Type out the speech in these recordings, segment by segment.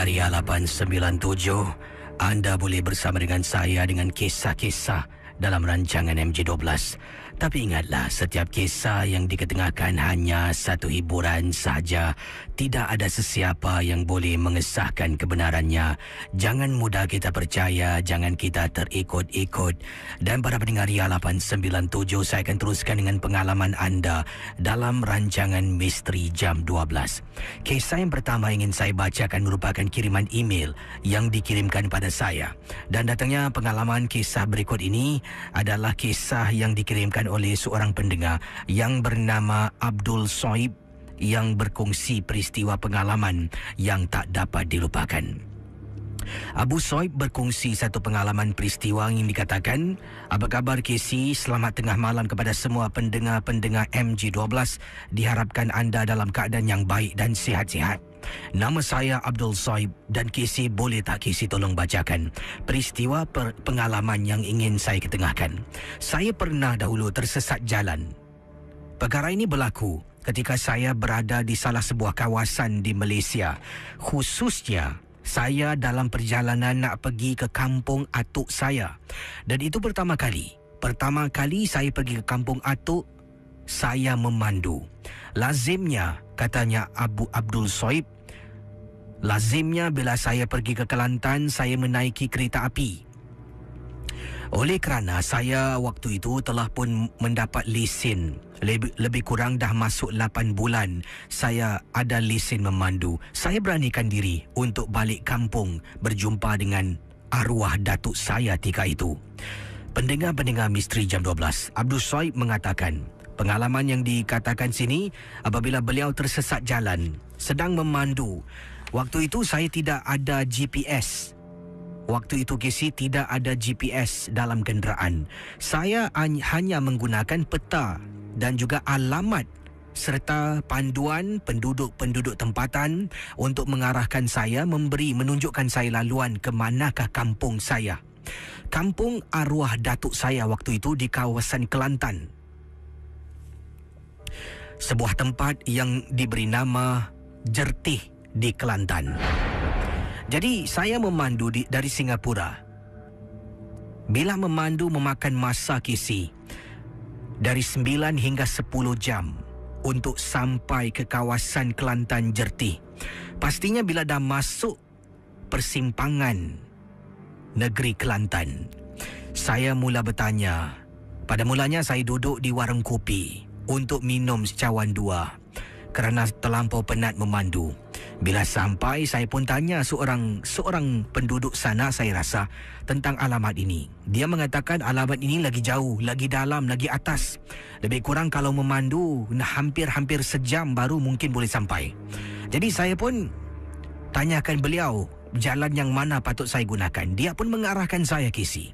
pendengar Ria 897, anda boleh bersama dengan saya dengan kisah-kisah dalam rancangan MJ12. Tapi ingatlah, setiap kisah yang diketengahkan hanya satu hiburan sahaja. Tidak ada sesiapa yang boleh mengesahkan kebenarannya. Jangan mudah kita percaya, jangan kita terikut-ikut. Dan para pendengar Ria 897, saya akan teruskan dengan pengalaman anda dalam rancangan Misteri Jam 12. Kisah yang pertama ingin saya bacakan merupakan kiriman email yang dikirimkan pada saya. Dan datangnya pengalaman kisah berikut ini adalah kisah yang dikirimkan oleh seorang pendengar yang bernama Abdul Soib, yang berkongsi peristiwa pengalaman yang tak dapat dilupakan. Abu Soib berkongsi satu pengalaman peristiwa yang dikatakan, "Apa khabar KC? Selamat tengah malam kepada semua pendengar-pendengar MJ12. Diharapkan anda dalam keadaan yang baik dan sihat-sihat. Nama saya Abdul Soib dan KC boleh tak KC tolong bacakan peristiwa pengalaman yang ingin saya ketengahkan. Saya pernah dahulu tersesat jalan. Perkara ini berlaku ketika saya berada di salah sebuah kawasan di Malaysia. Khususnya saya dalam perjalanan nak pergi ke kampung atuk saya. Dan itu pertama kali saya pergi ke kampung atuk, saya memandu. Lazimnya, katanya Abdul Soib, lazimnya bila saya pergi ke Kelantan, saya menaiki kereta api. Oleh kerana saya waktu itu telah pun mendapat lesen, lebih kurang dah masuk 8 bulan saya ada lesen memandu, saya beranikan diri untuk balik kampung berjumpa dengan arwah datuk saya ketika itu." Pendengar-pendengar Misteri Jam 12, Abdul Soib mengatakan, pengalaman yang dikatakan sini apabila beliau tersesat jalan, sedang memandu. Waktu itu saya tidak ada GPS. Waktu itu KC tidak ada GPS dalam kenderaan. Saya hanya menggunakan peta dan juga alamat serta panduan penduduk-penduduk tempatan untuk mengarahkan saya, menunjukkan saya laluan ke manakah kampung saya. Kampung arwah datuk saya waktu itu di kawasan Kelantan. Sebuah tempat yang diberi nama Jertih di Kelantan. Jadi saya memandu dari Singapura. Bila memandu memakan masa KC dari 9 hingga 10 jam untuk sampai ke kawasan Kelantan Jertih. Pastinya bila dah masuk persimpangan negeri Kelantan, saya mula bertanya. Pada mulanya saya duduk di warung kopi untuk minum secawan dua kerana terlampau penat memandu. Bila sampai, saya pun tanya seorang penduduk sana, saya rasa, tentang alamat ini. Dia mengatakan alamat ini lagi jauh, lagi dalam, lagi atas. Lebih kurang kalau memandu hampir sejam baru mungkin boleh sampai. Jadi saya pun tanyakan beliau jalan yang mana patut saya gunakan. Dia pun mengarahkan saya KC.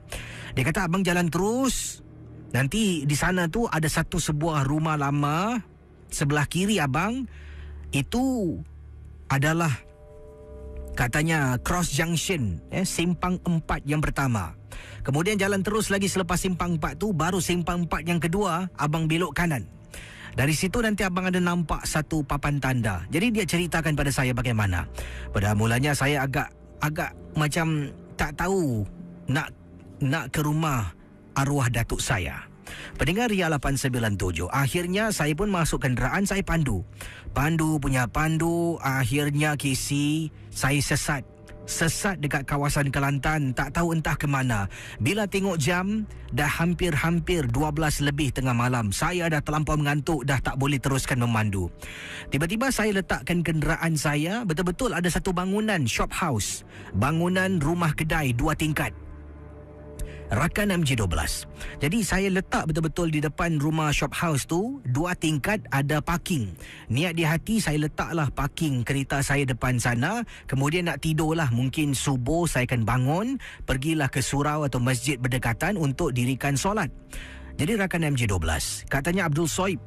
Dia kata, abang jalan terus. Nanti di sana tu ada sebuah rumah lama. Sebelah kiri abang itu adalah katanya cross junction, simpang 4 yang pertama. Kemudian jalan terus lagi selepas simpang 4 tu, baru simpang 4 yang kedua, abang belok kanan. Dari situ nanti abang ada nampak satu papan tanda. Jadi dia ceritakan pada saya bagaimana. Pada mulanya saya agak macam tak tahu nak ke rumah arwah datuk saya. Pendengar Ria 897, akhirnya saya pun masuk kenderaan, saya pandu, akhirnya KC saya sesat dekat kawasan Kelantan, tak tahu entah ke mana. Bila tengok jam, dah hampir 12 lebih tengah malam. Saya dah terlampau mengantuk, dah tak boleh teruskan memandu. Tiba-tiba saya letakkan kenderaan saya, betul-betul ada satu bangunan shop house, bangunan rumah kedai 2 tingkat. Rakan MJ12. Jadi saya letak betul-betul di depan rumah shop house tu, 2 tingkat, ada parking. Niat di hati saya letaklah parking kereta saya depan sana. Kemudian nak tidurlah, mungkin subuh saya akan bangun, pergilah ke surau atau masjid berdekatan untuk dirikan solat. Jadi rakan MJ12, katanya Abdul Soib,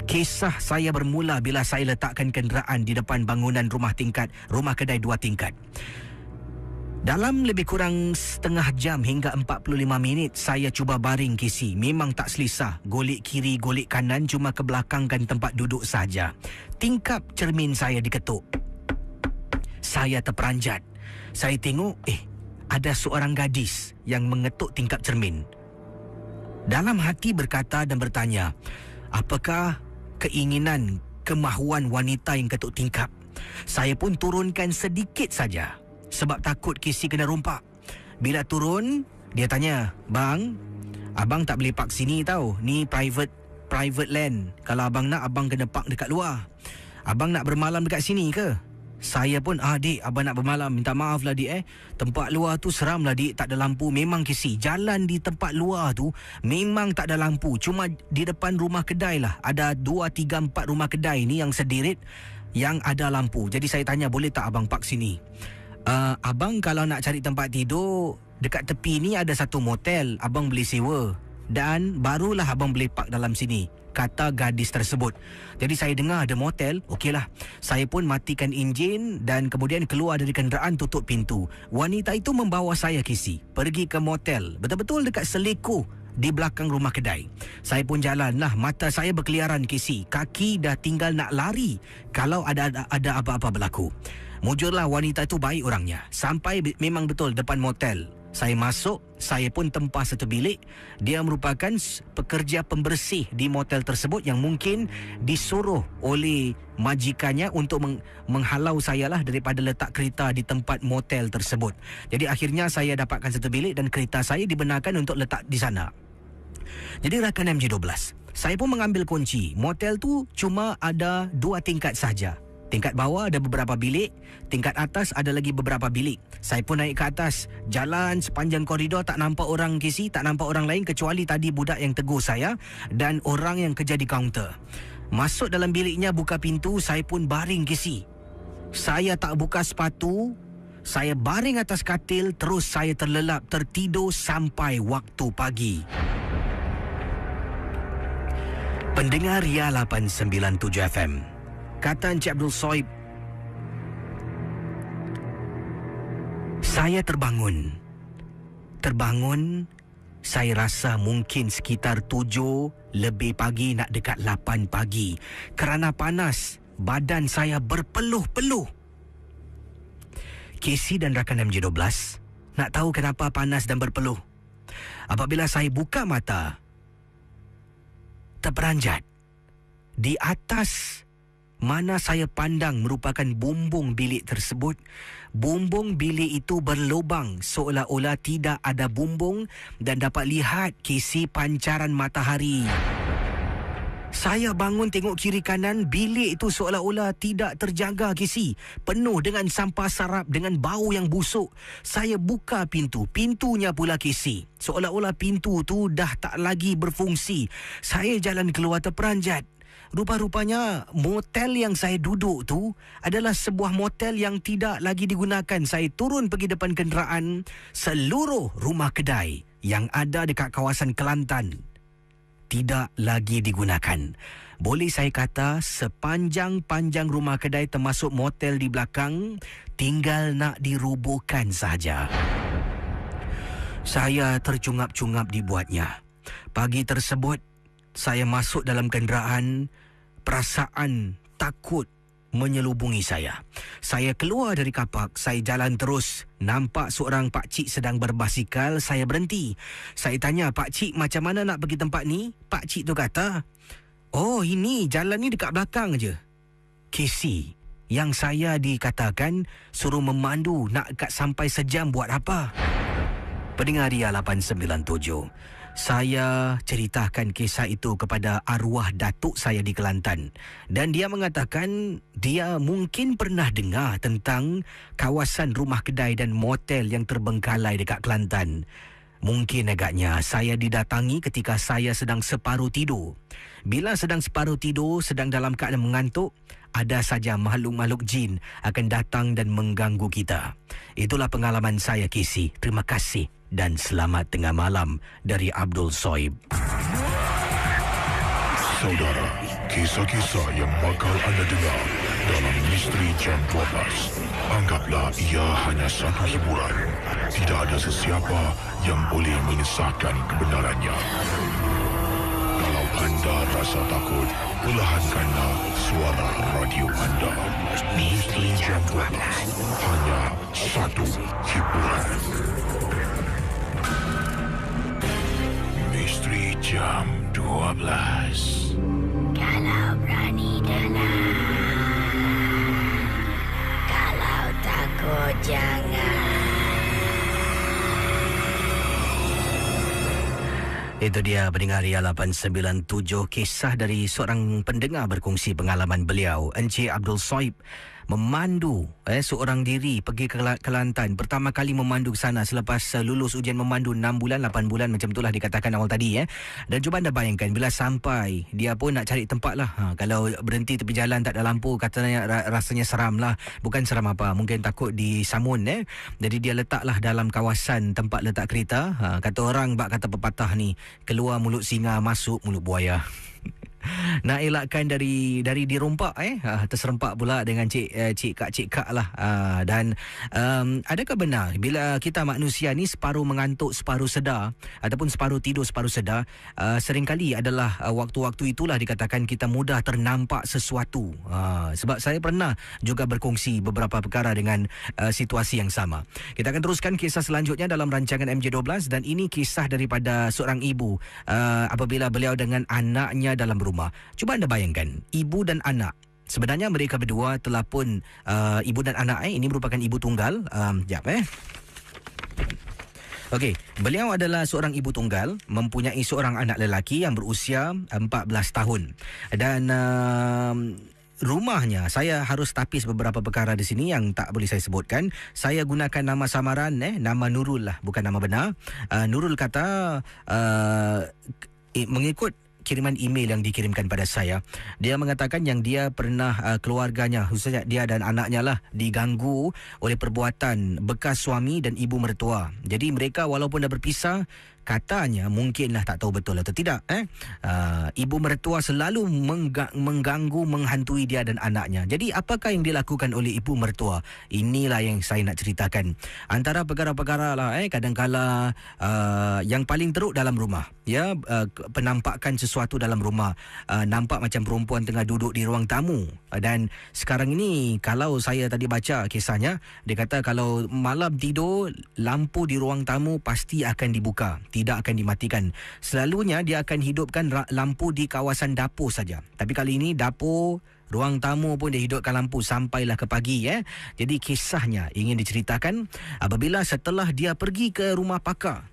kisah saya bermula bila saya letakkan kenderaan di depan bangunan rumah kedai 2 tingkat. Dalam lebih kurang setengah jam hingga 45 minit saya cuba baring KC. Memang tak selesa. Golek kiri, golek kanan, cuma kebelakangkan tempat duduk saja. Tingkap cermin saya diketuk. Saya terperanjat. Saya tengok, ada seorang gadis yang mengetuk tingkap cermin. Dalam hati berkata dan bertanya, apakah keinginan, kemahuan wanita yang ketuk tingkap? Saya pun turunkan sedikit saja sebab takut Casey kena rompak. Bila turun, dia tanya, "Bang, abang tak boleh park sini tau. Ni private land. Kalau abang nak, abang kena park dekat luar. Abang nak bermalam dekat sini ke?" Saya pun, dik, abang nak bermalam. Minta maaf lah dik Tempat luar tu seram lah dik, tak ada lampu. Memang Casey, jalan di tempat luar tu memang tak ada lampu. Cuma di depan rumah kedai lah, ada 2, 3, 4 rumah kedai ni yang sedirit yang ada lampu. Jadi saya tanya, boleh tak abang park sini? Abang kalau nak cari tempat tidur, dekat tepi ni ada satu motel, abang boleh sewa. Dan barulah abang boleh park dalam sini, kata gadis tersebut. Jadi saya dengar ada motel, okeylah. Saya pun matikan enjin dan kemudian keluar dari kenderaan, tutup pintu. Wanita itu membawa saya, Casey, pergi ke motel. Betul-betul dekat selekoh di belakang rumah kedai. Saya pun jalanlah, mata saya berkeliaran, Casey. Kaki dah tinggal nak lari kalau ada apa-apa berlaku. Mujurlah wanita itu baik orangnya. Sampai memang betul depan motel. Saya masuk, saya pun tempah satu bilik. Dia merupakan pekerja pembersih di motel tersebut yang mungkin disuruh oleh majikannya untuk menghalau saya lah daripada letak kereta di tempat motel tersebut. Jadi akhirnya saya dapatkan satu bilik dan kereta saya dibenarkan untuk letak di sana. Jadi rakan MJ12, saya pun mengambil kunci. Motel tu cuma ada 2 tingkat saja. Tingkat bawah ada beberapa bilik, tingkat atas ada lagi beberapa bilik. Saya pun naik ke atas. Jalan sepanjang koridor, tak nampak orang, Casey, tak nampak orang lain kecuali tadi budak yang tegur saya dan orang yang kerja di kaunter. Masuk dalam biliknya, buka pintu, saya pun baring, Casey. Saya tak buka sepatu. Saya baring atas katil, terus saya terlelap tertidur sampai waktu pagi. Pendengar Ria 897 FM, kata Encik Abdul Soib, saya terbangun. Saya rasa mungkin sekitar 7 lebih pagi nak dekat 8 pagi. Kerana panas, badan saya berpeluh-peluh. Casey dan rakan MJ12, nak tahu kenapa panas dan berpeluh? Apabila saya buka mata, terperanjat. Di atas mana saya pandang merupakan bumbung bilik tersebut. Bumbung bilik itu berlubang seolah-olah tidak ada bumbung dan dapat lihat, Casey, pancaran matahari. Saya bangun tengok kiri kanan, bilik itu seolah-olah tidak terjaga, Casey. Penuh dengan sampah sarap, dengan bau yang busuk. Saya buka pintu. Pintunya pula, Casey, seolah-olah pintu tu dah tak lagi berfungsi. Saya jalan keluar terperanjat. Rupa-rupanya motel yang saya duduk tu adalah sebuah motel yang tidak lagi digunakan. Saya turun pergi depan kenderaan. Seluruh rumah kedai yang ada dekat kawasan Kelantan tidak lagi digunakan. Boleh saya kata sepanjang-panjang rumah kedai termasuk motel di belakang tinggal nak dirubuhkan sahaja. Saya tercungap-cungap dibuatnya. Pagi tersebut saya masuk dalam kenderaan, perasaan takut menyelubungi saya. Saya keluar dari kapak, saya jalan terus. Nampak seorang pakcik sedang berbasikal, saya berhenti. Saya tanya, "Pakcik, macam mana nak pergi tempat ni?" Pakcik tu kata, "Oh, ini, jalan ni dekat belakang je." Casey, yang saya dikatakan suruh memandu nak dekat sampai sejam buat apa? Pendengar Ria 897, saya ceritakan kisah itu kepada arwah datuk saya di Kelantan. Dan dia mengatakan dia mungkin pernah dengar tentang kawasan rumah kedai dan motel yang terbengkalai dekat Kelantan. Mungkin agaknya saya didatangi ketika saya sedang separuh tidur. Bila sedang separuh tidur, sedang dalam keadaan mengantuk, ada saja makhluk-makhluk jin akan datang dan mengganggu kita. Itulah pengalaman saya, Casey. Terima kasih dan selamat tengah malam dari Abdul Soib. Saudara, kisah-kisah yang bakal anda dengar dalam Misteri Jam 12, anggaplah ia hanya satu hiburan. Tidak ada sesiapa yang boleh mengesahkan kebenarannya. Kalau anda rasa takut, perlahankanlah suara radio anda. Misteri Jam 12, hanya satu hiburan. Misteri Jam 12. Kalau berani dalam, kalau takut jangan. Itu dia pendengar Ria 897, kisah dari seorang pendengar berkongsi pengalaman beliau, Encik Abdul Soib, memandu seorang diri pergi ke Kelantan. Pertama kali memandu ke sana selepas lulus ujian memandu 6 bulan, 8 bulan macam itulah dikatakan awal tadi. Dan cuba anda bayangkan bila sampai, dia pun nak cari tempat lah. Kalau berhenti tepi jalan tak ada lampu, katanya rasanya seram lah. Bukan seram apa, mungkin takut disamun. Jadi dia letaklah dalam kawasan tempat letak kereta. Kata orang, bak kata pepatah ni, keluar mulut singa, masuk mulut buaya. Nak elakkan dari dirompak terserempak pula dengan cik kak lah. Dan adakah benar bila kita manusia ni separuh mengantuk separuh sedar, ataupun separuh tidur separuh sedar, seringkali adalah waktu-waktu itulah dikatakan kita mudah ternampak sesuatu. Sebab saya pernah juga berkongsi beberapa perkara dengan situasi yang sama. Kita akan teruskan kisah selanjutnya dalam rancangan MJ12, dan ini kisah daripada seorang ibu apabila beliau dengan anaknya dalam rumah. Cuba anda bayangkan, ibu dan anak. Sebenarnya mereka berdua telah pun ibu dan anak ini merupakan ibu tunggal. Okey, beliau adalah seorang ibu tunggal, mempunyai seorang anak lelaki yang berusia 14 tahun. Dan rumahnya, saya harus tapis beberapa perkara di sini yang tak boleh saya sebutkan. Saya gunakan nama samaran, nama Nurul lah, bukan nama benar. Nurul kata mengikut kiriman email yang dikirimkan pada saya, dia mengatakan yang dia pernah keluarganya, khususnya dia dan anaknya lah, diganggu oleh perbuatan bekas suami dan ibu mertua. Jadi mereka walaupun dah berpisah, katanya, mungkinlah tak tahu betul atau tidak, ibu mertua selalu mengganggu, menghantui dia dan anaknya. Jadi apakah yang dilakukan oleh ibu mertua? Inilah yang saya nak ceritakan. Antara perkara-perkara lah, kadang-kala yang paling teruk dalam rumah, penampakan sesuatu dalam rumah. Nampak macam perempuan tengah duduk di ruang tamu. Dan sekarang ini, kalau saya tadi baca kisahnya, dia kata kalau malam tidur, lampu di ruang tamu pasti akan dibuka, tidak akan dimatikan. Selalunya dia akan hidupkan lampu di kawasan dapur saja. Tapi kali ini dapur, ruang tamu pun dia hidupkan lampu sampailah ke pagi. Jadi kisahnya ingin diceritakan apabila setelah dia pergi ke rumah pakar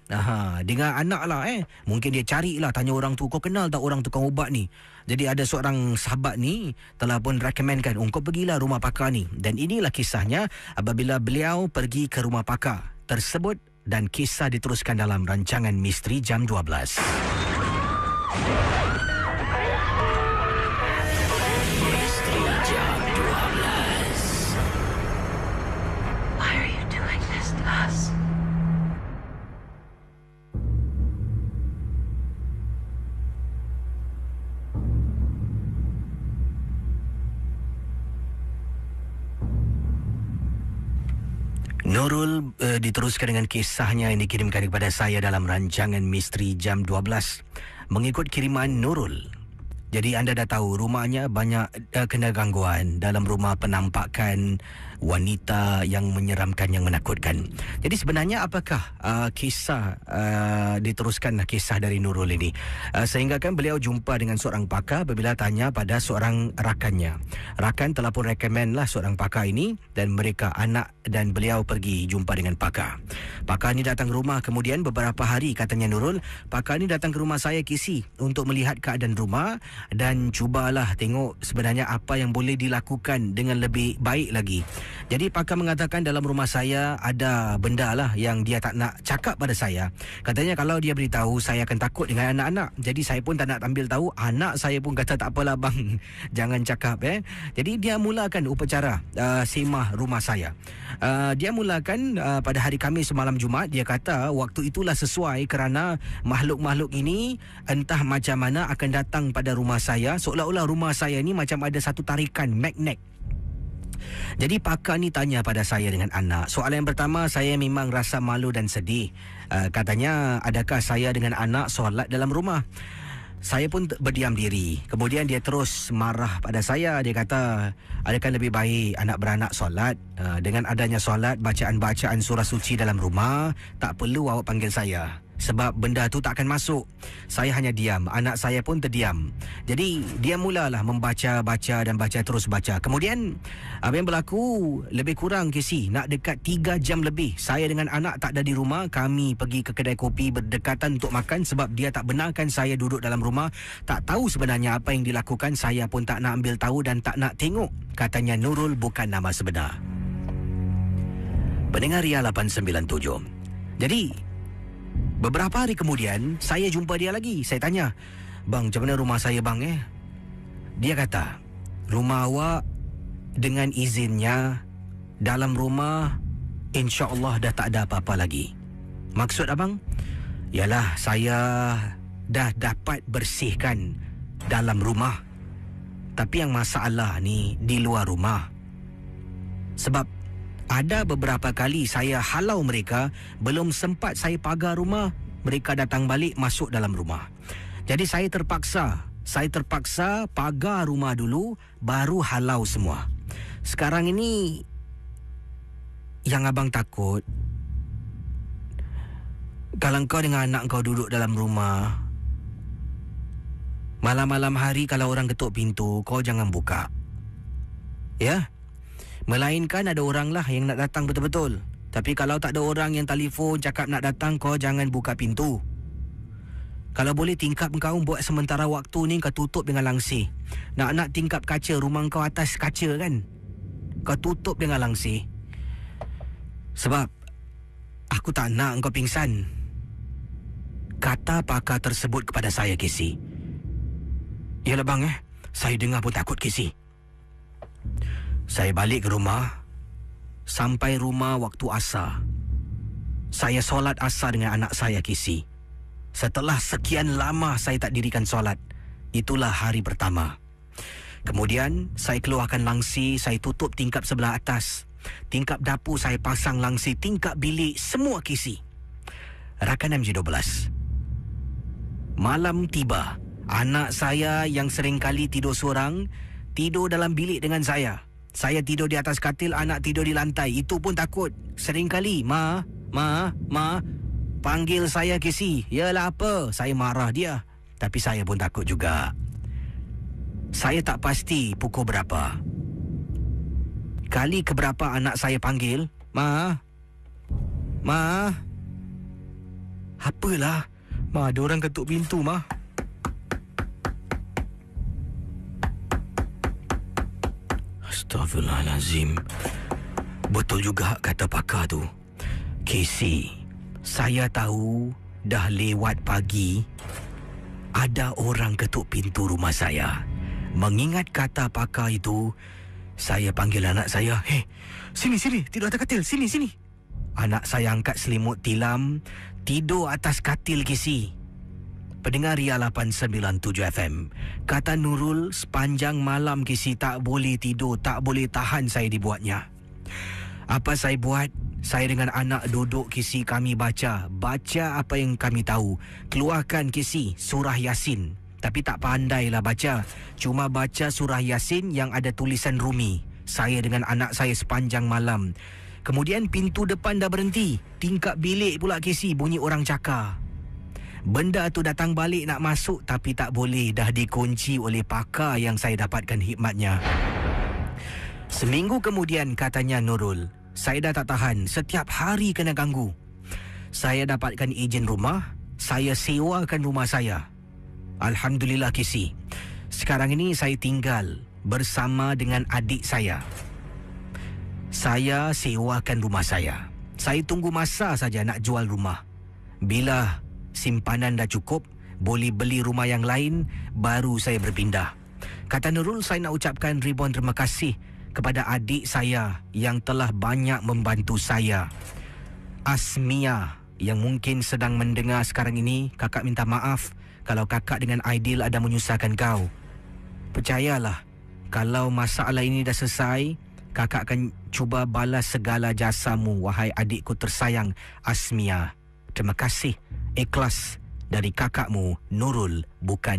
dengan anak lah. Mungkin dia carilah, tanya orang tu, kau kenal tak orang tukang ubat ni? Jadi ada seorang sahabat ni telah pun recommendkan, kau pergilah rumah pakar ni. Dan inilah kisahnya apabila beliau pergi ke rumah pakar tersebut, dan kisah diteruskan dalam rancangan Misteri Jam 12. Misteri Jam 12. Why are you doing this to us? Nurul diteruskan dengan kisahnya yang dikirimkan kepada saya dalam rancangan Misteri Jam 12. Mengikut kiriman Nurul, jadi anda dah tahu rumahnya banyak kena gangguan. Dalam rumah penampakan wanita yang menyeramkan, yang menakutkan. Jadi sebenarnya apakah kisah diteruskan kisah dari Nurul ini? Sehingga kan beliau jumpa dengan seorang pakar apabila tanya pada seorang rakannya. Rakan telah pun recommend lah seorang pakar ini, dan mereka, anak dan beliau, pergi jumpa dengan pakar. Pakar ni datang ke rumah, kemudian beberapa hari, katanya Nurul, pakar ni datang ke rumah saya, Kisi, untuk melihat keadaan rumah dan cubalah tengok sebenarnya apa yang boleh dilakukan dengan lebih baik lagi. Jadi pakar mengatakan dalam rumah saya ada benda lah yang dia tak nak cakap pada saya. Katanya kalau dia beritahu, saya akan takut dengan anak-anak. Jadi saya pun tak nak ambil tahu. Anak saya pun kata tak apalah bang, jangan cakap. Jadi dia mulakan upacara semah rumah saya. Dia mulakan pada hari Khamis malam Jumaat. Dia kata waktu itulah sesuai kerana makhluk-makhluk ini entah macam mana akan datang pada rumah saya. Seolah-olah rumah saya ni macam ada satu tarikan magnet. Jadi pakar ni tanya pada saya dengan anak. Soalan yang pertama, saya memang rasa malu dan sedih. Katanya, adakah saya dengan anak solat dalam rumah? Saya pun berdiam diri. Kemudian dia terus marah pada saya. Dia kata, adakah lebih baik anak beranak solat? Dengan adanya solat, bacaan-bacaan surah suci dalam rumah, tak perlu awak panggil saya. Sebab benda tu tak akan masuk. Saya hanya diam. Anak saya pun terdiam. Jadi dia mulalah membaca-baca dan baca terus baca. Kemudian apa yang berlaku lebih kurang Casey, nak dekat 3 jam lebih. Saya dengan anak tak ada di rumah. Kami pergi ke kedai kopi berdekatan untuk makan sebab dia tak benarkan saya duduk dalam rumah. Tak tahu sebenarnya apa yang dilakukan. Saya pun tak nak ambil tahu dan tak nak tengok. Katanya Nurul bukan nama sebenar. Pendengar Ria 897. Jadi beberapa hari kemudian, saya jumpa dia lagi. Saya tanya, "Bang, macam mana rumah saya bang?" Dia kata, "Rumah awak dengan izinnya, dalam rumah insya-Allah dah tak ada apa-apa lagi." Maksud abang? Yalah, saya dah dapat bersihkan dalam rumah. Tapi yang masalah ni di luar rumah. Sebab ada beberapa kali saya halau mereka, belum sempat saya pagar rumah, mereka datang balik masuk dalam rumah. Jadi saya terpaksa pagar rumah dulu, baru halau semua. Sekarang ini yang abang takut, kalau kau dengan anak kau duduk dalam rumah, malam-malam hari kalau orang ketuk pintu, kau jangan buka. Ya? Melainkan ada orang lah yang nak datang betul-betul. Tapi kalau tak ada orang yang telefon cakap nak datang, kau jangan buka pintu. Kalau boleh tingkap kau buat sementara waktu ni kau tutup dengan langsir. Nak tingkap kaca rumah kau atas kaca kan, kau tutup dengan langsir. Sebab aku tak nak kau pingsan. Kata pakar tersebut kepada saya, Casey. Yalah bang, saya dengar pun takut, Casey. Saya balik ke rumah. Sampai rumah waktu asar. Saya solat asar dengan anak saya, Casey. Setelah sekian lama saya tak dirikan solat. Itulah hari pertama. Kemudian saya keluarkan langsir. Saya tutup tingkap sebelah atas. Tingkap dapur saya pasang langsir. Tingkap bilik semua, Casey. Rakan MJ12. Malam tiba. Anak saya yang sering kali tidur seorang tidur dalam bilik dengan saya. Saya tidur di atas katil, anak tidur di lantai. Itu pun takut. Sering kali, Ma, panggil saya, Casey. Yalah apa? Saya marah dia. Tapi saya pun takut juga. Saya tak pasti pukul berapa. Kali keberapa anak saya panggil, Ma. Apalah? Ma, ada orang ketuk pintu, Ma. Astaghfirullahalazim. Betul juga kata pakar tu. Casey, saya tahu dah lewat pagi ada orang ketuk pintu rumah saya. Mengingat kata pakar itu, saya panggil anak saya. "Hei, sini, tidur atas katil, sini." Anak saya angkat selimut tilam, tidur atas katil, Casey. Pendengar Ria 897 FM. Kata Nurul, sepanjang malam Casey tak boleh tidur, tak boleh tahan saya dibuatnya. Apa saya buat? Saya dengan anak duduk, Casey, kami baca apa yang kami tahu. Keluarkan, Casey, surah Yasin. Tapi tak pandailah baca. Cuma baca surah Yasin yang ada tulisan Rumi. Saya dengan anak saya sepanjang malam. Kemudian pintu depan dah berhenti. Tingkap bilik pula, Casey, bunyi orang cakar. Benda tu datang balik nak masuk tapi tak boleh, dah dikunci oleh pakar yang saya dapatkan hikmatnya. Seminggu kemudian, katanya Nurul, saya dah tak tahan, setiap hari kena ganggu. Saya dapatkan ejen rumah, saya sewakan rumah saya. Alhamdulillah, Casey. Sekarang ini saya tinggal bersama dengan adik saya. Saya sewakan rumah saya. Saya tunggu masa saja nak jual rumah. Bila simpanan dah cukup, boleh beli rumah yang lain, baru saya berpindah. Kata Nurul, saya nak ucapkan ribuan terima kasih kepada adik saya yang telah banyak membantu saya. Asmia yang mungkin sedang mendengar sekarang ini, kakak minta maaf kalau kakak dengan Aidil ada menyusahkan kau. Percayalah, kalau masalah ini dah selesai, kakak akan cuba balas segala jasamu, wahai adikku tersayang Asmia. Terima kasih. Ikhlas dari kakakmu Nurul, bukan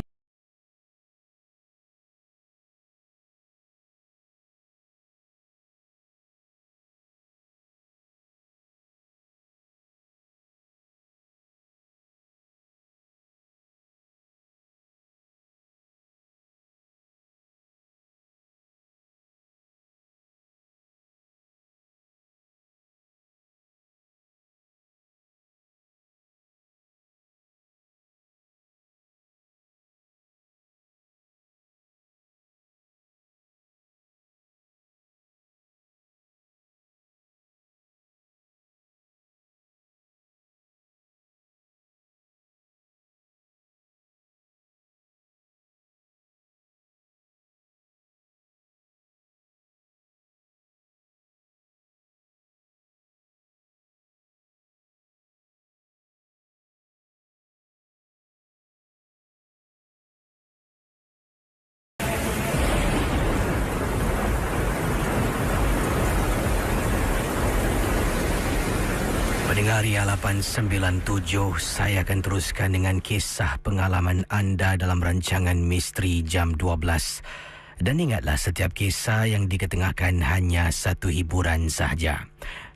Dari 897, saya akan teruskan dengan kisah pengalaman anda dalam rancangan Misteri Jam 12. Dan ingatlah, setiap kisah yang diketengahkan hanya satu hiburan sahaja.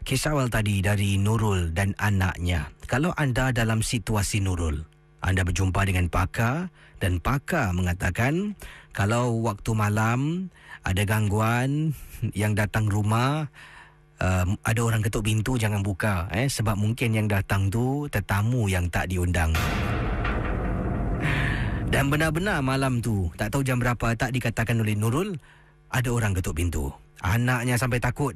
Kisah awal tadi dari Nurul dan anaknya. Kalau anda dalam situasi Nurul, anda berjumpa dengan pakar dan pakar mengatakan kalau waktu malam ada gangguan yang datang rumah, ada orang ketuk pintu, jangan buka sebab mungkin yang datang tu tetamu yang tak diundang. Dan benar-benar malam tu, tak tahu jam berapa, tak dikatakan oleh Nurul, ada orang ketuk pintu. Anaknya sampai takut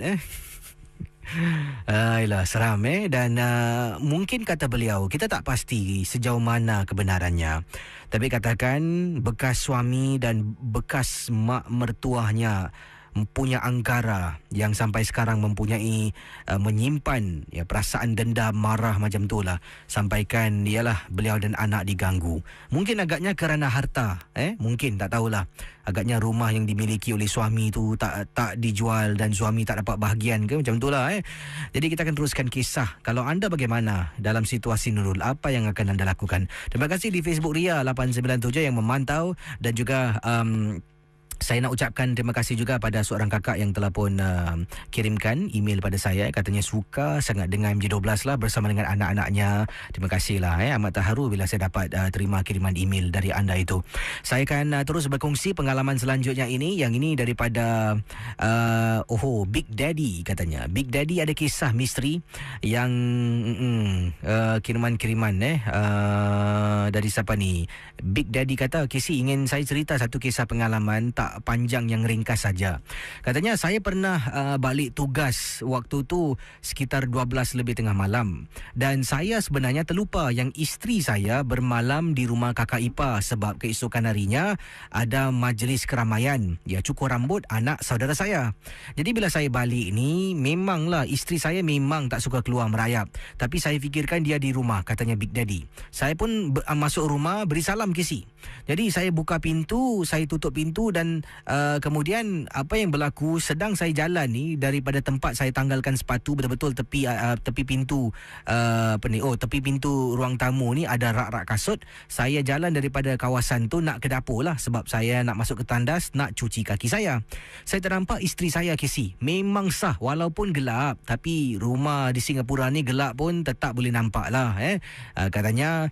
Ayolah, seram dan mungkin kata beliau, kita tak pasti sejauh mana kebenarannya. Tapi katakan bekas suami dan bekas mak mertuahnya punya angkara yang sampai sekarang mempunyai menyimpan perasaan dendam, marah macam tu lah. Sampaikan ialah beliau dan anak diganggu. Mungkin agaknya kerana harta, mungkin tak tahulah. Agaknya rumah yang dimiliki oleh suami tu tak dijual dan suami tak dapat bahagian ke, macam tu lah. Jadi kita akan teruskan kisah. Kalau anda bagaimana dalam situasi Nurul, apa yang akan anda lakukan? Terima kasih di Facebook Ria 897 yang memantau, dan juga saya nak ucapkan terima kasih juga pada seorang kakak yang telah pun kirimkan email pada saya. Katanya suka sangat dengan MJ12 lah bersama dengan anak-anaknya. Terima kasih lah. Amat terharu bila saya dapat terima kiriman email dari anda itu. Saya akan terus berkongsi pengalaman selanjutnya ini. Yang ini daripada Big Daddy katanya. Big Daddy ada kisah misteri yang kiriman-kiriman dari siapa ni? Big Daddy kata, Casey, ingin saya cerita satu kisah pengalaman tak panjang, yang ringkas saja. Katanya saya pernah balik tugas waktu tu sekitar 12 lebih tengah malam, dan saya sebenarnya terlupa yang isteri saya bermalam di rumah kakak ipar sebab keesokan harinya ada majlis keramaian, cukur rambut anak saudara saya. Jadi bila saya balik ni, memanglah isteri saya memang tak suka keluar merayap, tapi saya fikirkan dia di rumah, katanya Big Daddy. Saya pun masuk rumah beri salam, Casey. Jadi saya buka pintu, saya tutup pintu, dan kemudian apa yang berlaku, sedang saya jalan ni daripada tempat saya tanggalkan sepatu, betul-betul tepi pintu tepi pintu ruang tamu ni ada rak-rak kasut. Saya jalan daripada kawasan tu nak ke dapur lah, sebab saya nak masuk ke tandas nak cuci kaki saya. Saya ternampak isteri saya, Casey. Memang sah walaupun gelap, tapi rumah di Singapura ni gelap pun tetap boleh nampak lah. Katanya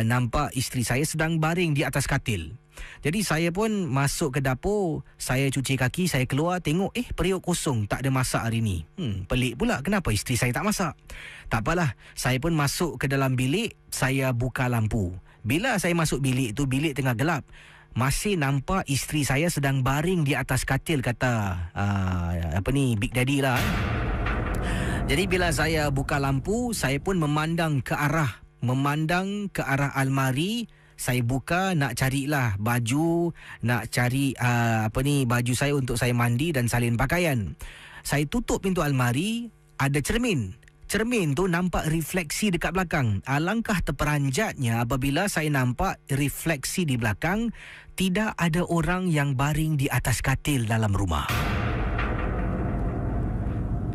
nampak isteri saya sedang baring di atas katil. Jadi saya pun masuk ke dapur, saya cuci kaki, saya keluar tengok periuk kosong, tak ada masak hari ni. Pelik pula, kenapa isteri saya tak masak? Tak apalah, saya pun masuk ke dalam bilik, saya buka lampu. Bila saya masuk bilik tu, bilik tengah gelap, masih nampak isteri saya sedang baring di atas katil, kata Big Daddy lah. Jadi bila saya buka lampu, saya pun memandang ke arah almari. Saya buka nak carilah baju, nak cari baju saya untuk saya mandi dan salin pakaian. Saya tutup pintu almari, ada cermin. Cermin tu nampak refleksi dekat belakang. Alangkah terperanjatnya apabila saya nampak refleksi di belakang, tidak ada orang yang baring di atas katil dalam rumah.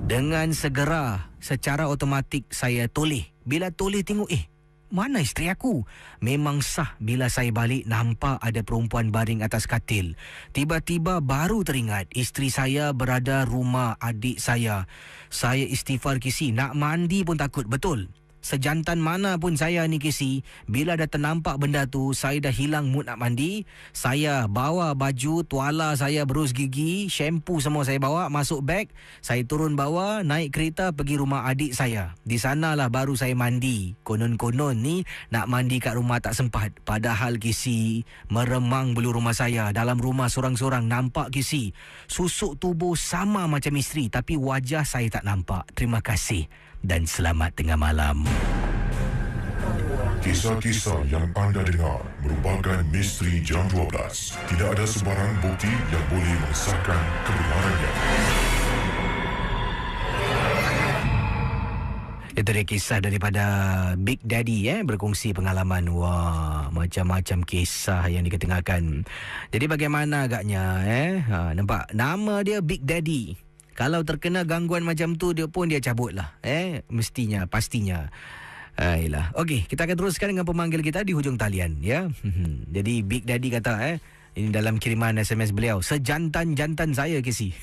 Dengan segera, secara automatik saya toleh. Bila toleh tengok, mana isteri aku? Memang sah bila saya balik nampak ada perempuan baring atas katil. Tiba-tiba baru teringat isteri saya berada rumah adik saya. Saya istighfar, Casey. Nak mandi pun takut, betul. Sejantan mana pun saya ni, Casey, bila dah ternampak benda tu, saya dah hilang mood nak mandi. Saya bawa baju, tuala saya, berus gigi, shampoo semua saya bawa, masuk beg. Saya turun bawah, naik kereta pergi rumah adik saya. Di sanalah baru saya mandi. Konon-konon ni nak mandi kat rumah tak sempat. Padahal, Casey, meremang bulu rumah saya. Dalam rumah sorang-sorang nampak, Casey, susuk tubuh sama macam isteri, tapi wajah saya tak nampak. Terima kasih dan selamat tengah malam. Kisah-kisah yang anda dengar merupakan misteri Jam 12. Tidak ada sebarang bukti yang boleh mengesahkan kebenarannya. Itu dia kisah daripada Big Daddy berkongsi pengalaman. Wah, macam-macam kisah yang diketengahkan. Jadi bagaimana agaknya nampak nama dia Big Daddy. Kalau terkena gangguan macam tu, dia cabut lah. Mestinya, pastinya. Ayolah. Okey, kita akan teruskan dengan pemanggil kita di hujung talian, ya. Jadi Big Daddy kata, ini dalam kiriman SMS beliau, sejantan-jantan saya, Casey.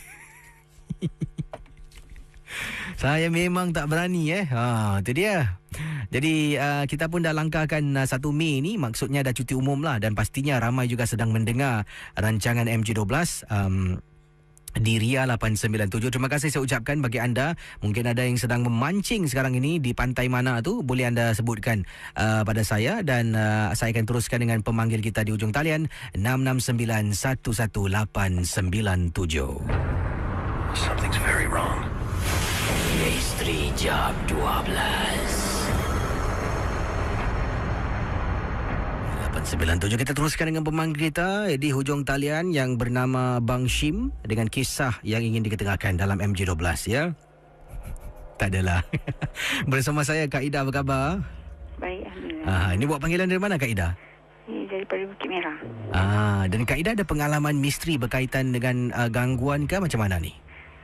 Saya memang tak berani, itu dia. Jadi kita pun dah langkahkan 1 Mei ni, maksudnya dah cuti umum lah, dan pastinya ramai juga sedang mendengar rancangan MJ12 di Ria 897. Terima kasih saya ucapkan bagi anda. Mungkin ada yang sedang memancing sekarang ini di pantai mana tu, boleh anda sebutkan pada saya, dan saya akan teruskan dengan pemanggil kita di ujung talian 669-11897. Something's very wrong. Misteri Jam 12 897. Kita teruskan dengan pemanggil kita di hujung talian yang bernama Bang Shim dengan kisah yang ingin diketengahkan dalam MJ12, ya. Tak adalah. Bersama saya Kak Ida, apa khabar? Baik, alhamdulillah. Ini buat panggilan dari mana, Kak Ida? Ini daripada Bukit Merah. Dan Kak Ida ada pengalaman misteri berkaitan dengan gangguan ke macam mana ni?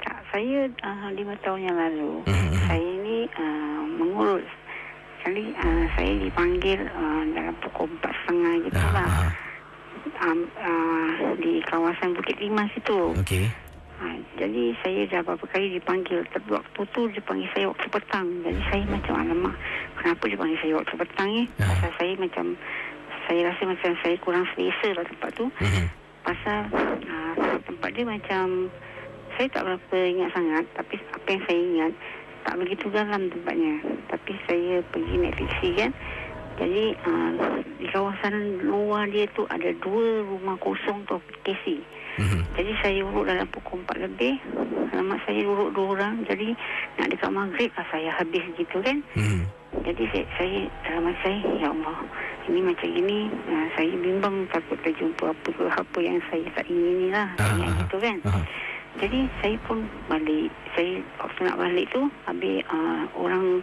Tak, saya 5 tahun yang lalu, saya ni mengurus. Kali saya dipanggil dalam pukul 4.30 gitu lah. Di kawasan Bukit Liman situ. Okey. Jadi saya dah beberapa kali dipanggil. Tapi waktu tu dia panggil saya waktu petang. Jadi saya macam, alamak, kenapa dia panggil saya waktu petang ni? Pasal saya macam, saya rasa macam saya kurang selesa lah tempat tu. Pasal tempat dia macam, saya tak berapa ingat sangat. Tapi apa yang saya ingat, tak begitu dalam tempatnya. Tapi saya pergi naik taksi kan. Jadi di kawasan luar dia tu ada 2 rumah kosong tu taksi. Jadi saya urut dalam pukul 4 lebih. Alamak, saya urut 2 orang. Jadi nak dekat maghrib saya habis gitu kan. Jadi saya dalam saya, ya Allah, ini macam gini, saya bimbang, takut terjumpa apa yang saya tak ingin ni lah. Gitu kan. Jadi saya pun balik. Saya waktu nak balik tu, habis orang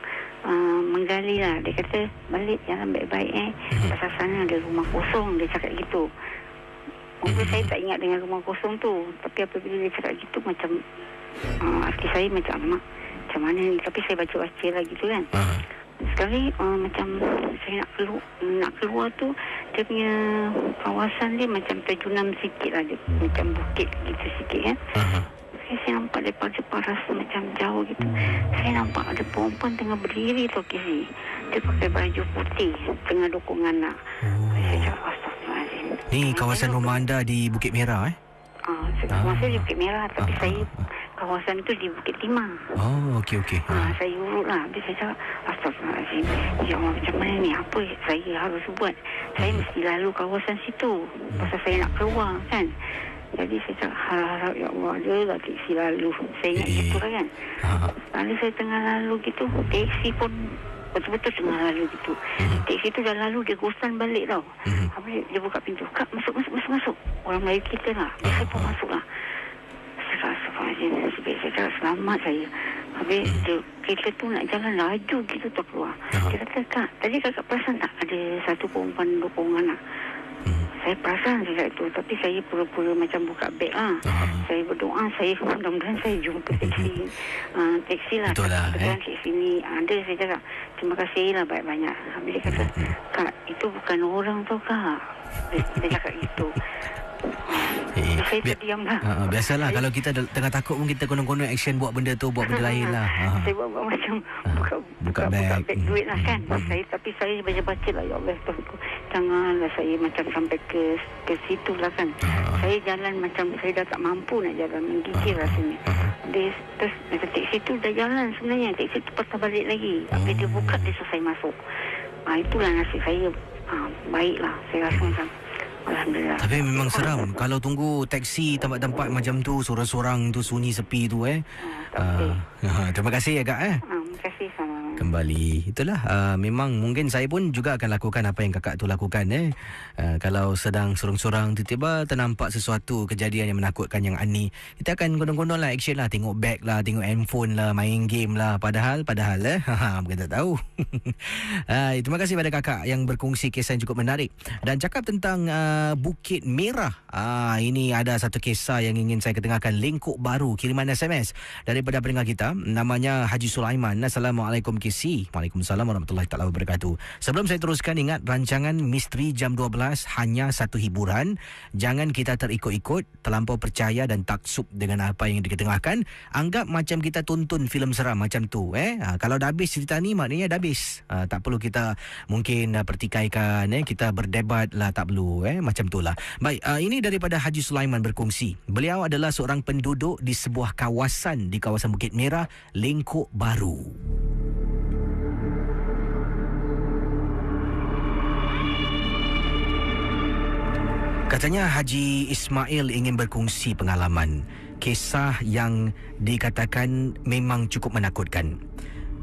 menggali lah. Dia kata, balik jalan baik-baik pasal sana ada rumah kosong. Dia cakap gitu. Mungkin saya tak ingat dengan rumah kosong tu. Tapi apabila dia cakap gitu, macam hati saya macam mana ni. Tapi saya baca-baca lah gitu kan. Sekali macam saya nak keluar tu, dia punya kawasan dia macam terjunam sikit lah, dia macam bukit gitu sikit kan. Saya nampak daripada depan, rasa macam jauh gitu. Saya nampak ada perempuan tengah berdiri tu, Kisi. Dia pakai baju putih, tengah dukung anak. Saya cakap, astagfirullahaladzim. Ni kawasan rumah anda di Bukit Merah, Rumah saya di Bukit Merah, tapi saya kawasan tu di Bukit Timah. Okey. Saya urut lah. Habis saya cakap, astagfirullahaladzim, ya Allah, macam mana ni? Apa saya harus buat? Saya mesti lalu kawasan situ. Pasal saya nak keluar kan. Jadi saya cakap, harap ya Allah, ada lah taksi lalu. Saya ingat gitu lah kan. Lalu saya tengah lalu gitu, taksi pun betul-betul tengah lalu gitu. Taksi tu dah lalu, dia gosan balik tau. Habis dia buka pintu, Kak, masuk. Orang Melayu kita lah. Saya pun masuk lah. Saya cakap, selamat saya. Habis kereta tu nak jalan laju gitu tak keluar. Dia kata, Kak, tadi kakak perasan tak ada satu perempuan dukung anak? Saya perasan saya itu, tapi saya pura-pura macam buka beg lah. Saya berdoa, saya mudah-mudahan saya jumpa taksi lah. Betul lah. Taksi ni ada. Saya cakap, terima kasih lah banyak-banyak. Habis dia kata, Kak, itu bukan orang tau, Kak. Dia cakap gitu. Saya terdiam lah. Biasalah, kalau kita tengah takut pun kita konon-konon action buat benda tu, buat benda lain lah. Saya buat macam buka beg duit lah kan. Tapi saya baca-baca lah, ya Allah, janganlah saya macam sampai ke situ lah kan. Saya jalan macam saya dah tak mampu nak jalan, menggigil rasanya. Terus taksi tu dah jalan sebenarnya. Taksi tu patah balik lagi. Habis dia buka, dia selesai masuk. Itulah nasib saya. Baiklah, saya rasa macam alhamdulillah. Tapi memang seram kalau tunggu taksi tempat-tempat macam tu, sorang-sorang tu, sunyi sepi tu. Terima kasih ya, Kak. Terima kasih sama. kembali. Itulah memang mungkin saya pun juga akan lakukan apa yang kakak tu lakukan. Kalau sedang sorang-sorang tiba-tiba ternampak sesuatu kejadian yang menakutkan, yang aneh, kita akan gondong-gondong lah, action lah, tengok beg lah, tengok handphone lah, main game lah. Padahal bukan tak tahu. Terima kasih pada kakak yang berkongsi kisah yang cukup menarik. Dan cakap tentang Bukit Merah, ini ada satu kisah yang ingin saya ketengahkan. Lengkok Baru, kiriman SMS daripada pendengar kita, namanya Haji Sulaiman. Assalamualaikum KC. Waalaikumsalam warahmatullahi taala wabarakatuh. Sebelum saya teruskan, ingat rancangan Misteri Jam 12 hanya satu hiburan. Jangan kita terikut-ikut, terlampau percaya dan taksub dengan apa yang diketengahkan. Anggap macam kita tonton filem seram macam tu. Kalau dah habis cerita ni, maknanya dah habis. Tak perlu kita mungkin pertikaikan, kita berdebat lah, tak perlu. Macam tu lah. Baik, ini daripada Haji Sulaiman berkongsi. Beliau adalah seorang penduduk di sebuah kawasan di kawasan Bukit Merah, Lengkok Baru. Katanya Haji Ismail ingin berkongsi pengalaman, kisah yang dikatakan memang cukup menakutkan.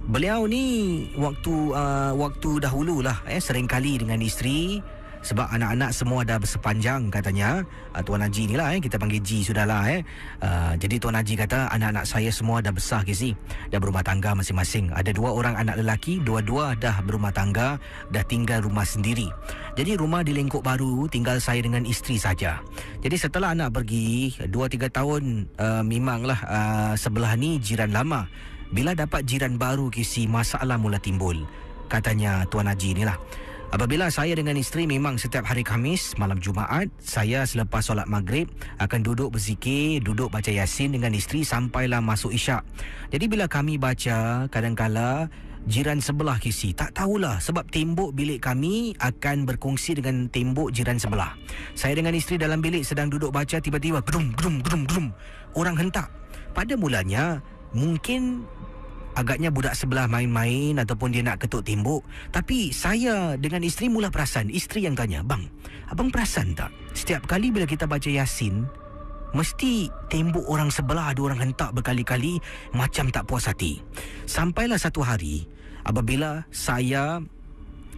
Beliau ni waktu dahululah seringkali dengan isteri, sebab anak-anak semua dah bersepanjang katanya. Tuan Haji ni lah, kita panggil G sudahlah. Jadi Tuan Haji kata anak-anak saya semua dah besar KC, dah berumah tangga masing-masing. Ada 2 orang anak lelaki, dua-dua dah berumah tangga, dah tinggal rumah sendiri. Jadi rumah di Lengkok Baru tinggal saya dengan isteri saja. Jadi setelah anak pergi 2-3 tahun, memanglah sebelah ni jiran lama. Bila dapat jiran baru KC, masalah mula timbul, katanya Tuan Haji ni lah. Apabila saya dengan isteri memang setiap hari Khamis, malam Jumaat, saya selepas solat maghrib akan duduk berzikir, duduk baca Yasin dengan isteri sampailah masuk Isyak. Jadi bila kami baca, kadang-kala jiran sebelah KC tak tahulah sebab tembok bilik kami akan berkongsi dengan tembok jiran sebelah. Saya dengan isteri dalam bilik sedang duduk baca, tiba-tiba gedum gedum gedum gedum, orang hentak. Pada mulanya mungkin agaknya budak sebelah main-main ataupun dia nak ketuk tembok. Tapi saya dengan isteri mula perasan. Isteri yang tanya, "Bang, abang perasan tak? Setiap kali bila kita baca Yasin, mesti tembok orang sebelah ada orang hentak berkali-kali, macam tak puas hati." Sampailah satu hari, apabila saya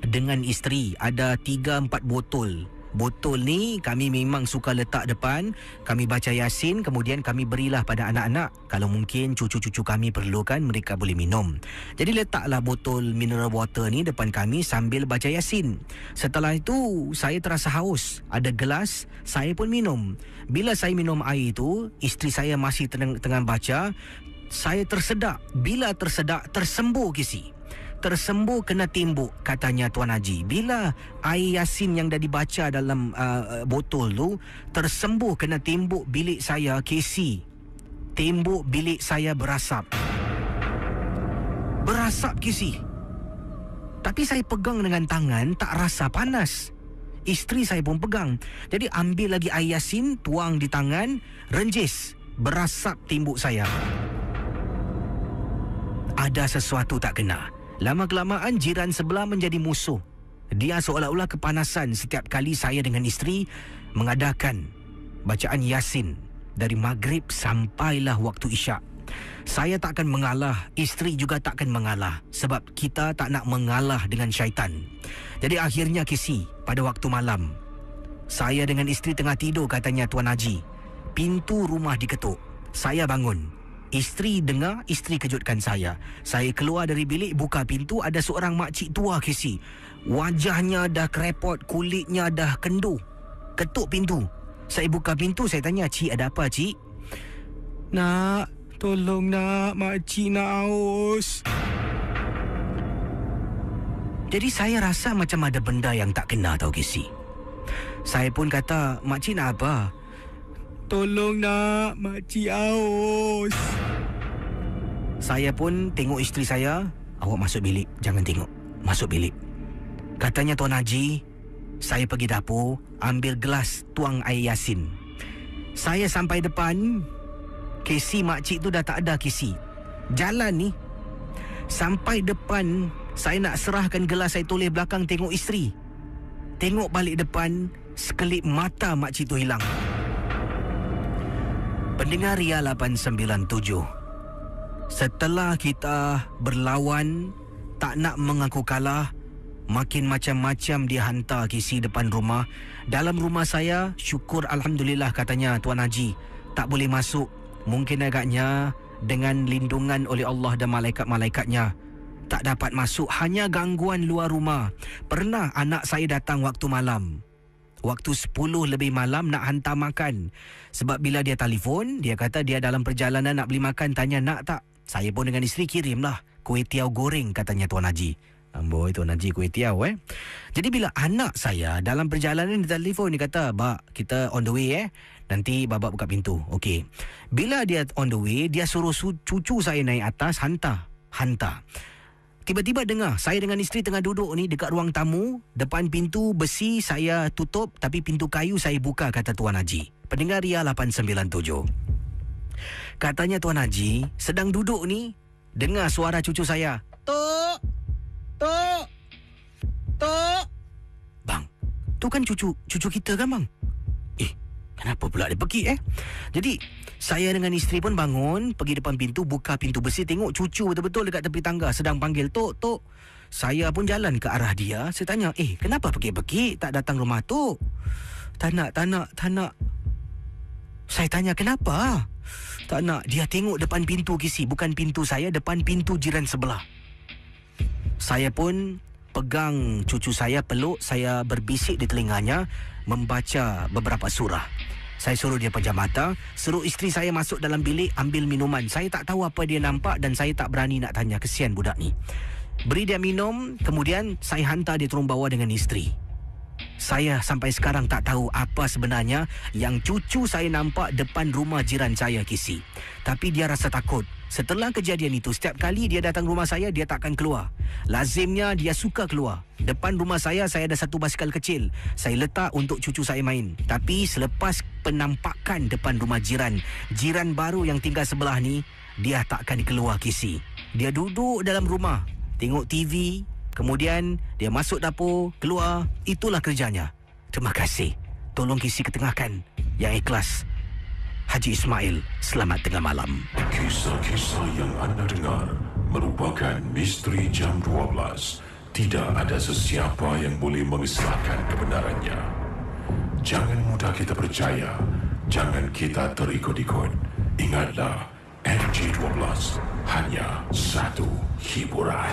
dengan isteri ada 3-4 botol. Botol ni kami memang suka letak depan, kami baca Yasin, kemudian kami berilah pada anak-anak. Kalau mungkin cucu-cucu kami perlukan, mereka boleh minum. Jadi letaklah botol mineral water ni depan kami sambil baca Yasin. Setelah itu saya terasa haus, ada gelas, saya pun minum. Bila saya minum air itu, isteri saya masih tengah baca. Saya tersedak. Bila tersedak, tersembur KC. Tersembur kena tembok, katanya Tuan Haji. Bila air Yasin yang dah dibaca dalam botol tu tersembur kena tembok bilik saya KC, tembok bilik saya berasap KC. Tapi saya pegang dengan tangan, tak rasa panas. Isteri saya pun pegang. Jadi ambil lagi air Yasin, tuang di tangan, renjis, berasap tembok saya. Ada sesuatu tak kena. Lama-kelamaan jiran sebelah menjadi musuh. Dia seolah-olah kepanasan setiap kali saya dengan isteri mengadakan bacaan Yasin dari maghrib sampailah waktu Isyak. Saya takkan mengalah, isteri juga takkan mengalah, sebab kita tak nak mengalah dengan syaitan. Jadi akhirnya KC, pada waktu malam, saya dengan isteri tengah tidur, katanya Tuan Haji. Pintu rumah diketuk. Saya bangun. Isteri dengar, isteri kejutkan saya. Saya keluar dari bilik, buka pintu, ada seorang makcik tua KC. Wajahnya dah krepot, kulitnya dah kendur. Ketuk pintu. Saya buka pintu, saya tanya, "Cik, ada apa, Cik?" "Nak, tolong nak, makcik nak haus." Jadi saya rasa macam ada benda yang tak kena tau KC. Saya pun kata, "Makcik nak apa?" "Tolong nak, makcik haus." Saya pun tengok isteri saya, "Awak masuk bilik, jangan tengok. Masuk bilik." Katanya Tuan Haji, saya pergi dapur, ambil gelas, tuang air Yasin. Saya sampai depan, KC makcik tu dah tak ada KC. Jalan ni, sampai depan, saya nak serahkan gelas, saya toleh belakang tengok isteri. Tengok balik depan, sekelip mata makcik tu hilang. Pendengar Ria 897, setelah kita berlawan Tak nak mengaku kalah, makin macam-macam dia hantar kisi depan rumah. Dalam rumah saya, syukur Alhamdulillah katanya Tuan Haji, tak boleh masuk. Mungkin agaknya dengan lindungan oleh Allah dan malaikat-malaikatnya tak dapat masuk, hanya gangguan luar rumah. Pernah anak saya datang waktu malam, waktu 10 lebih malam nak hantar makan. Sebab bila dia telefon, dia kata dia dalam perjalanan nak beli makan. Tanya nak tak? Saya pun dengan isteri kirimlah kuih tiaw goreng katanya Tuan Haji. Amboi, Tuan Haji kuih tiaw Jadi bila anak saya dalam perjalanan dia telefon, dia kata, "Bak, kita on the way nanti babak buka pintu." Okey. Bila dia on the way, dia suruh cucu saya naik atas hantar. Tiba-tiba dengar saya dengan isteri tengah duduk ni dekat ruang tamu, depan pintu besi saya tutup tapi pintu kayu saya buka, kata Tuan Haji. Pendengar Ria 897. Katanya Tuan Haji sedang duduk ni dengar suara cucu saya. Tok. Tok. Tok. Bang, tu kan cucu kita kan bang? Kenapa pula dia pergi Jadi saya dengan isteri pun bangun, pergi depan pintu, buka pintu besi, tengok cucu betul-betul dekat tepi tangga sedang panggil Tok, Tok. Saya pun jalan ke arah dia. Saya tanya, kenapa pergi-pergi tak datang rumah Tok? Tak nak. Saya tanya kenapa? Tak nak. Dia tengok depan pintu kisi, bukan pintu saya, depan pintu jiran sebelah. Saya pun pegang cucu saya, peluk, saya berbisik di telinganya, membaca beberapa surah. Saya suruh dia pejam mata, suruh isteri saya masuk dalam bilik ambil minuman. Saya tak tahu apa dia nampak dan saya tak berani nak tanya, kesian budak ni. Beri dia minum, kemudian saya hantar dia turun bawah dengan isteri. Saya sampai sekarang tak tahu apa sebenarnya yang cucu saya nampak depan rumah jiran saya kisi. Tapi dia rasa takut. Setelah kejadian itu, setiap kali dia datang rumah saya, dia takkan keluar. Lazimnya dia suka keluar. Depan rumah saya ada satu basikal kecil. Saya letak untuk cucu saya main. Tapi selepas penampakan depan rumah jiran baru yang tinggal sebelah ni, dia takkan keluar kisi. Dia duduk dalam rumah, tengok TV, kemudian dia masuk dapur, keluar. Itulah kerjanya. Terima kasih. Tolong kisi ketengahkan. Yang ikhlas, Haji Ismail. Selamat tengah malam. Kisah-kisah yang anda dengar merupakan misteri jam 12. Tidak ada sesiapa yang boleh mengesahkan kebenarannya. Jangan mudah kita percaya. Jangan kita terikut-ikut. Ingatlah, MG12 hanya satu hiburan.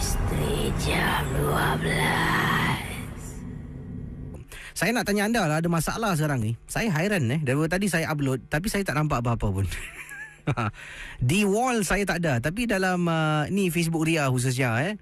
Misteri jam 12. Saya nak tanya anda lah, ada masalah sekarang ni. Saya hairan daripada tadi saya upload tapi saya tak nampak apa-apa pun. Di wall saya tak ada, tapi dalam ni Facebook Ria khususnya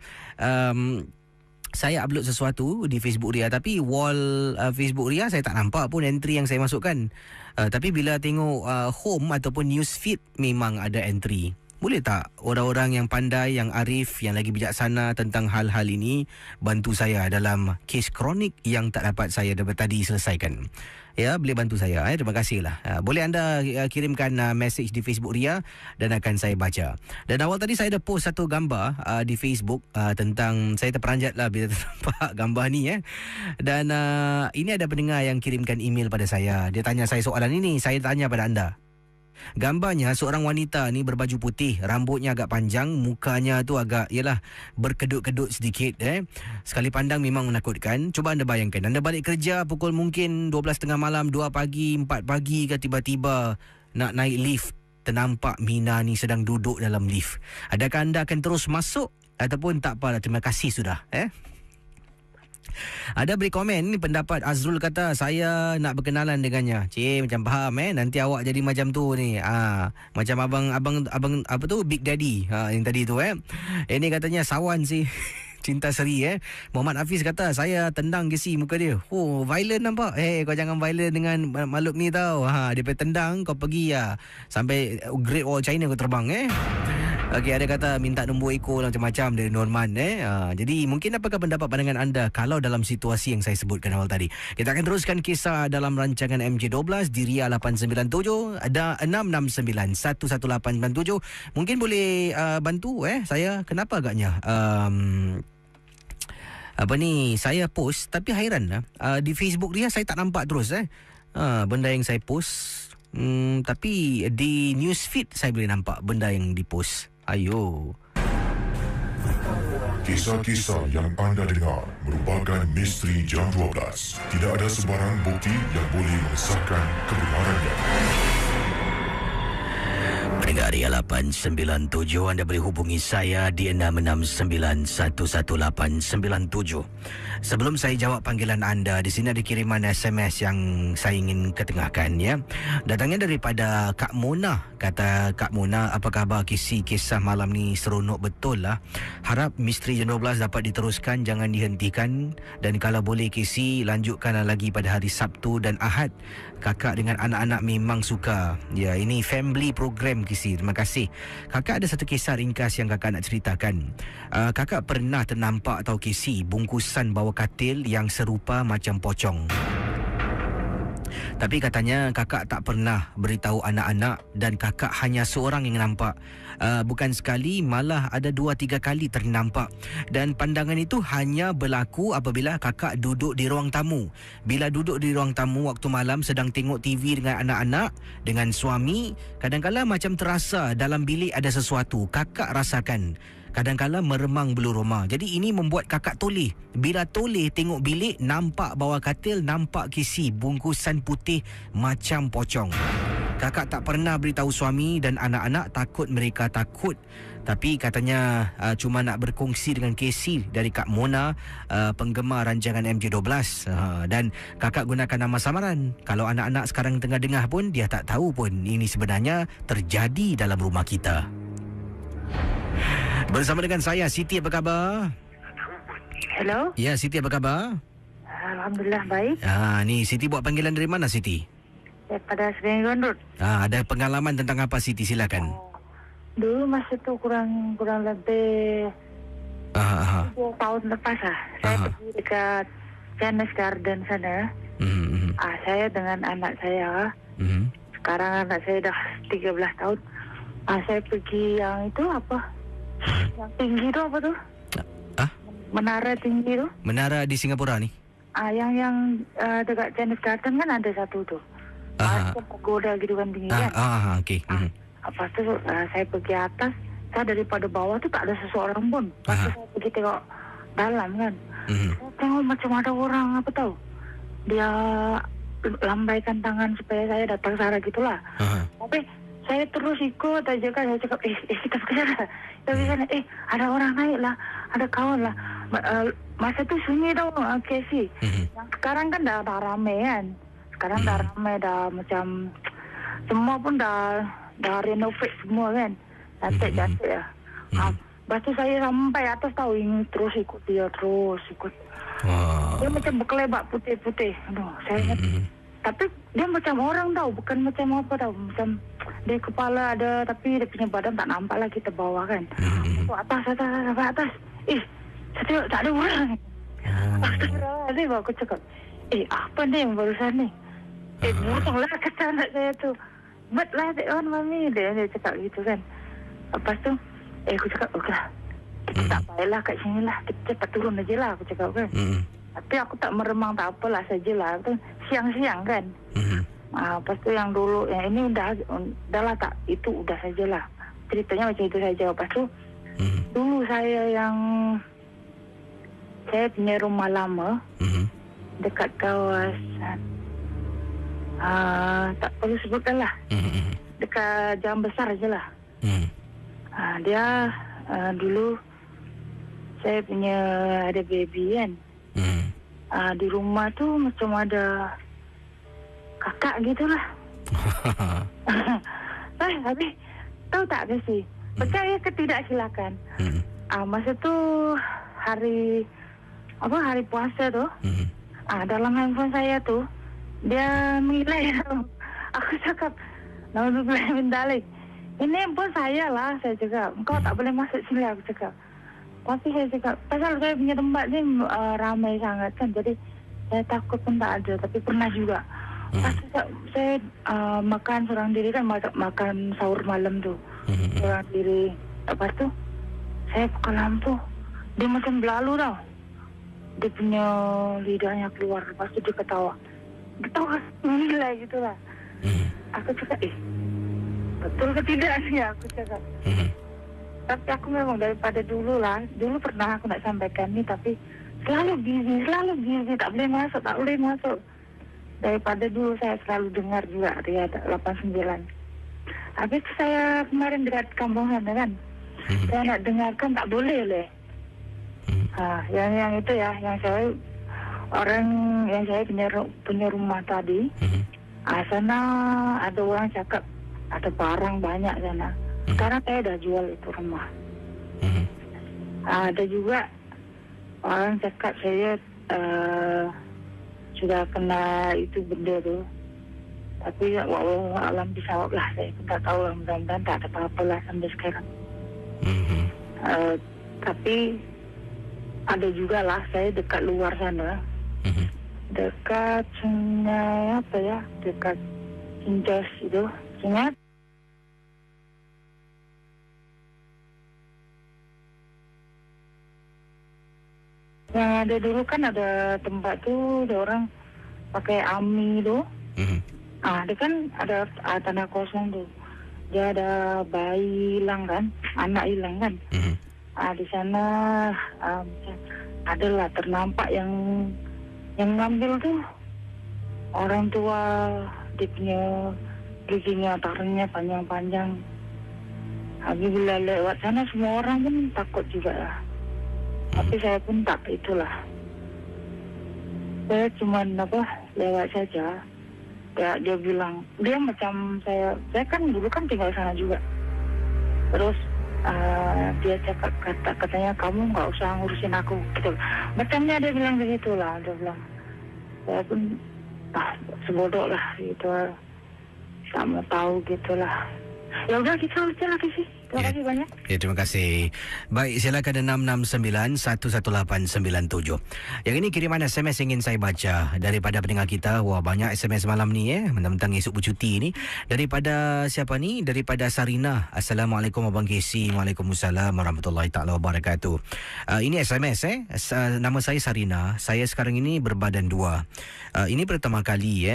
saya upload sesuatu di Facebook Ria, tapi wall Facebook Ria saya tak nampak pun entry yang saya masukkan. Tapi bila tengok home ataupun news feed, memang ada entry. Boleh tak orang-orang yang pandai, yang arif, yang lagi bijaksana tentang hal-hal ini bantu saya dalam kes kronik yang tak dapat saya daripada tadi selesaikan? Ya, boleh bantu saya. Terima kasihlah. Boleh anda kirimkan message di Facebook Ria dan akan saya baca. Dan awal tadi saya ada post satu gambar di Facebook tentang, saya terperanjat lah bila nampak gambar ni Dan ini ada pendengar yang kirimkan email pada saya. Dia tanya saya soalan ini, saya tanya pada anda. Gambarnya seorang wanita ni berbaju putih, rambutnya agak panjang, mukanya tu agak berkedut-kedut sedikit Sekali pandang memang menakutkan. Cuba anda bayangkan, anda balik kerja pukul mungkin 12.30 malam, 2 pagi, 4 pagi ke, tiba-tiba nak naik lift, ternampak Mina ni sedang duduk dalam lift. Adakah anda akan terus masuk ataupun tak apa, terima kasih sudah Ada beri komen ni, pendapat Azrul kata saya nak berkenalan dengannya. Cik, macam faham nanti awak jadi macam tu ni. Macam abang apa tu, Big Daddy yang tadi tu Ini katanya sawan sih. Cinta Seri Muhammad Hafiz kata saya tendang gesi muka dia. Oh, violent nampak. Kau jangan violent dengan makhluk ni tau. Dia pergi tendang, kau pergi sampai Great Wall China kau terbang Okey, ada kata minta nombor ekor lah macam-macam dari Norman. Jadi mungkin apakah pendapat pandangan anda kalau dalam situasi yang saya sebutkan awal tadi? Kita akan teruskan kisah dalam rancangan MJ12 di Ria 897. Ada 669-11897. Mungkin boleh bantu saya. Kenapa agaknya saya post tapi hairan lah. Di Facebook Ria saya tak nampak terus benda yang saya post. Tapi di newsfeed saya boleh nampak benda yang dipost. Ayo. Kisah-kisah yang anda dengar merupakan misteri jam 12. Tidak ada sebarang bukti yang boleh mengesahkan kebenarannya. Pendengar Ria 897, anda boleh hubungi saya di 669-11897. Sebelum saya jawab panggilan anda, di sini ada kiriman SMS yang saya ingin ketengahkan ya. Datangnya daripada Kak Mona. Kata Kak Mona, apa khabar kisah malam ni? Seronok betul lah. Harap misteri Jam 12 dapat diteruskan, jangan dihentikan. Dan kalau boleh lanjutkanlah lagi pada hari Sabtu dan Ahad. Kakak dengan anak-anak memang suka. Ya, ini family program Kisi. Terima kasih. Kakak ada satu kisah ringkas yang kakak nak ceritakan. Kakak pernah ternampak atau Kisi bungkusan bawah katil yang serupa macam pocong. Tapi katanya kakak tak pernah beritahu anak-anak dan kakak hanya seorang yang nampak. Bukan sekali, malah ada 2-3 kali ternampak. Dan pandangan itu hanya berlaku apabila kakak duduk di ruang tamu. Bila duduk di ruang tamu waktu malam sedang tengok TV dengan anak-anak, dengan suami, kadang-kadang macam terasa dalam bilik ada sesuatu. Kakak rasakan. Kadang-kadang meremang bulu roma. Jadi ini membuat kakak toleh. Bila toleh tengok bilik, nampak bawah katil, nampak Kisi bungkusan putih macam pocong. Kakak tak pernah beritahu suami dan anak-anak, takut mereka takut. Tapi katanya cuma nak berkongsi dengan Kisi dari Kak Mona, penggemar rancangan MJ12. Dan kakak gunakan nama samaran. Kalau anak-anak sekarang tengah dengar pun, dia tak tahu pun ini sebenarnya terjadi dalam rumah kita. Bersama dengan saya, Siti, apa khabar? Hello. Ya, Siti, apa khabar? Alhamdulillah baik. Ni Siti buat panggilan dari mana, Siti? Daripada Serangoon Road. Ada pengalaman tentang apa, Siti? Silakan. Dulu masa tu kurang lebih 2 tahun lepas lah. Saya pergi dekat Chinese Garden sana. Saya dengan anak saya. Sekarang anak saya dah 13 tahun. Saya pergi yang itu apa? Yang tinggi tu apa tu? Menara tinggi tu. Menara di Singapura ni? Yang dekat Chinese Garden kan ada satu tu. Pagoda gitu kan tinggi kan. Okey. Lepas tu saya pergi atas. Saya daripada bawah tu tak ada seseorang pun. Lepas tu saya pergi tengok dalam kan. Saya tengok macam ada orang apa tahu. Dia lambaikan tangan supaya saya datang sana gitulah. Tapi saya terus ikut aja kan. Saya cakap, kita pergi sana. Kita pergi sana. Ada orang naik lah. Ada kawan lah. Masa tu sunyi tau Casey. Yang sekarang kan dah ramai kan. Sekarang dah ramai, dah macam semua pun dah renovate semua kan. Cantik-cantik lah. Lepas tu saya sampai atas tahu, ini terus ikut dia. Terus ikut. Dia macam berkelebat putih-putih. Aduh, saya tapi dia macam orang tau. Bukan macam apa tau. Macam dia kepala ada, tapi dia punya badan tak nampak lah kita bawah kan. Atas. Saya tengok tak ada orang. Dia aku cakap, apa ni yang barusan ni? Burung lah kata anak saya tu. Bet lah on mami. Dia cakap gitu kan. Lepas tu aku cakap, okey lah, kita tak payahlah kat sini lah. Kita cepat turun aja lah, aku cakap kan. Tapi aku tak meremang, tak apalah sajalah. Siang-siang kan. Lepas tu yang dulu, yang ini dah lah tak, itu udah sajalah. Ceritanya macam itu saja. Lepas tu dulu saya punya rumah lama dekat kawasan tak perlu sebutkan lah, dekat Jalan Besar je lah. Dia dulu saya punya ada baby kan. Di rumah tu macam ada kakak gitulah. Habis tahu tak Kasi, percaya ke tidak silakan. Masa tu hari puasa tu. Dalam handphone saya tu dia menilai. Aku cakap, "Nauzubillah min dzalik." Ini pun saya lah, saya cakap. Kau tak boleh masuk sini, aku cakap. Tapi saya cakap, pasal saya punya tempat ni ramai sangat kan. Jadi saya takut pun tak ada. Tapi pernah juga. Pas saya makan seorang diri kan, makan sahur malam tu. Seorang diri. Lepas tu, saya buka lampu. Dia macam berlalu tau. Dia punya lidahnya keluar. Lepas tu dia ketawa. Ketawa gila gitu lah. Aku cakap, betul ke tidak sih, aku cakap. Tapi aku memang daripada dulu lah. Dulu pernah aku nak sampaikan ni, tapi selalu busy. Tak boleh masuk. Daripada dulu saya selalu dengar juga dia 89. Habis saya kemarin dekat kampung sana kan. Saya nak dengarkan tak boleh leh. Yang itu ya, yang saya punya rumah tadi. Sana ada orang cakap ada barang banyak sana. Sekarang saya dah jual itu rumah. Ada juga orang cakap saya sudah kena itu benda tu. Tapi alam disawab lah, saya pun tak tahu. Mudah-mudahan tak ada apa-apa lah sampai sekarang. Tapi ada juga lah, saya dekat luar sana. Dekat sungai apa ya, dekat Cincos itu, sungai. Yang ada dulu kan ada tempat tu, ada orang pakai AMI tu. Dia kan ada tanah kosong tu. Dia ada bayi hilang kan, anak hilang kan. Di sana adalah ternampak yang ngambil tu orang tua, dia punya giginya, taringnya panjang-panjang. Habis bila lewat sana semua orang pun takut juga lah. Tapi saya pun tak itulah. Saya cuma lewat saja. Dia bilang, dia macam saya kan dulu kan tinggal sana juga. Terus dia cakap katanya kamu nggak usah ngurusin aku gitu. Macamnya dia bilang begitulah. Dia bilang, saya pun sebodoh lah gitu. Tak mau tahu gitulah. Ya udah kita ucapkan lagi sih. Terima kasih banyak. Ya, terima kasih. Baik, silakan 669-11897. Yang ini kiriman SMS ingin saya baca daripada pendengar kita. Wah, banyak SMS malam ni mentang-mentang esok bercuti ni. Daripada siapa ni? Daripada Sarina. Assalamualaikum Abang Casey. Waalaikumsalam warahmatullahi taala wabarakatuh. Ini SMS nama saya Sarina. Saya sekarang ini berbadan 2. Ini pertama kali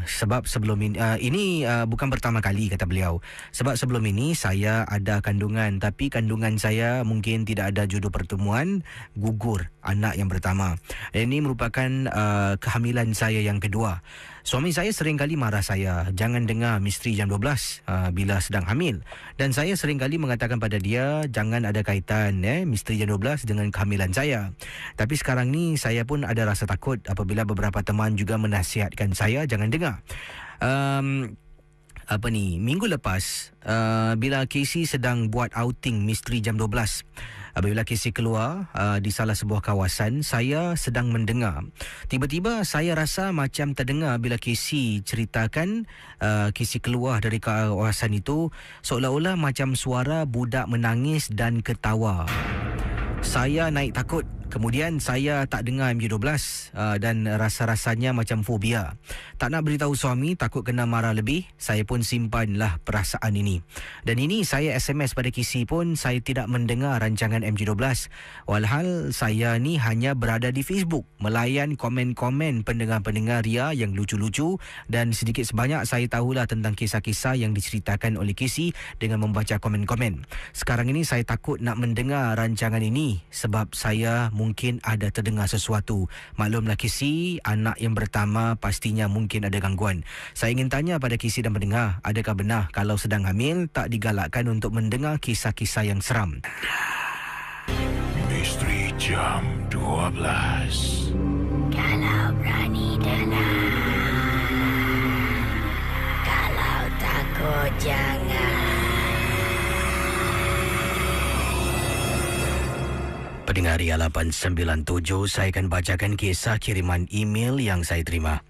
sebab sebelum ini bukan pertama kali kata beliau. Sebab sebelum ini saya ada kandungan, tapi kandungan saya mungkin tidak ada jodoh pertemuan, gugur anak yang pertama. Ini merupakan kehamilan saya yang kedua. Suami saya sering kali marah saya, jangan dengar misteri jam 12 bila sedang hamil. Dan saya sering kali mengatakan pada dia, jangan ada kaitan misteri jam 12 dengan kehamilan saya. Tapi sekarang ni saya pun ada rasa takut apabila beberapa teman juga menasihatkan saya jangan dengar. Minggu lepas bila Casey sedang buat outing misteri jam 12, apabila Casey keluar di salah sebuah kawasan, saya sedang mendengar. Tiba-tiba saya rasa macam terdengar bila Casey ceritakan Casey keluar dari kawasan itu, seolah-olah macam suara budak menangis dan ketawa. Saya naik takut. Kemudian saya tak dengar MJ12 dan rasa-rasanya macam fobia. Tak nak beritahu suami, takut kena marah lebih. Saya pun simpanlah perasaan ini. Dan ini saya SMS pada Casey pun, saya tidak mendengar rancangan MJ12. Walhal saya ni hanya berada di Facebook, melayan komen-komen pendengar-pendengar Ria yang lucu-lucu, dan sedikit sebanyak saya tahulah tentang kisah-kisah yang diceritakan oleh Casey dengan membaca komen-komen. Sekarang ini saya takut nak mendengar rancangan ini sebab saya mungkin ada terdengar sesuatu. Maklumlah Casey, anak yang pertama pastinya mungkin ada gangguan. Saya ingin tanya pada Casey dan pendengar, adakah benar kalau sedang hamil tak digalakkan untuk mendengar kisah-kisah yang seram? Misteri jam 12. Kalau berani dengar, kalau takut jangan. Pendengar Ria 897, saya akan bacakan kisah kiriman email yang saya terima.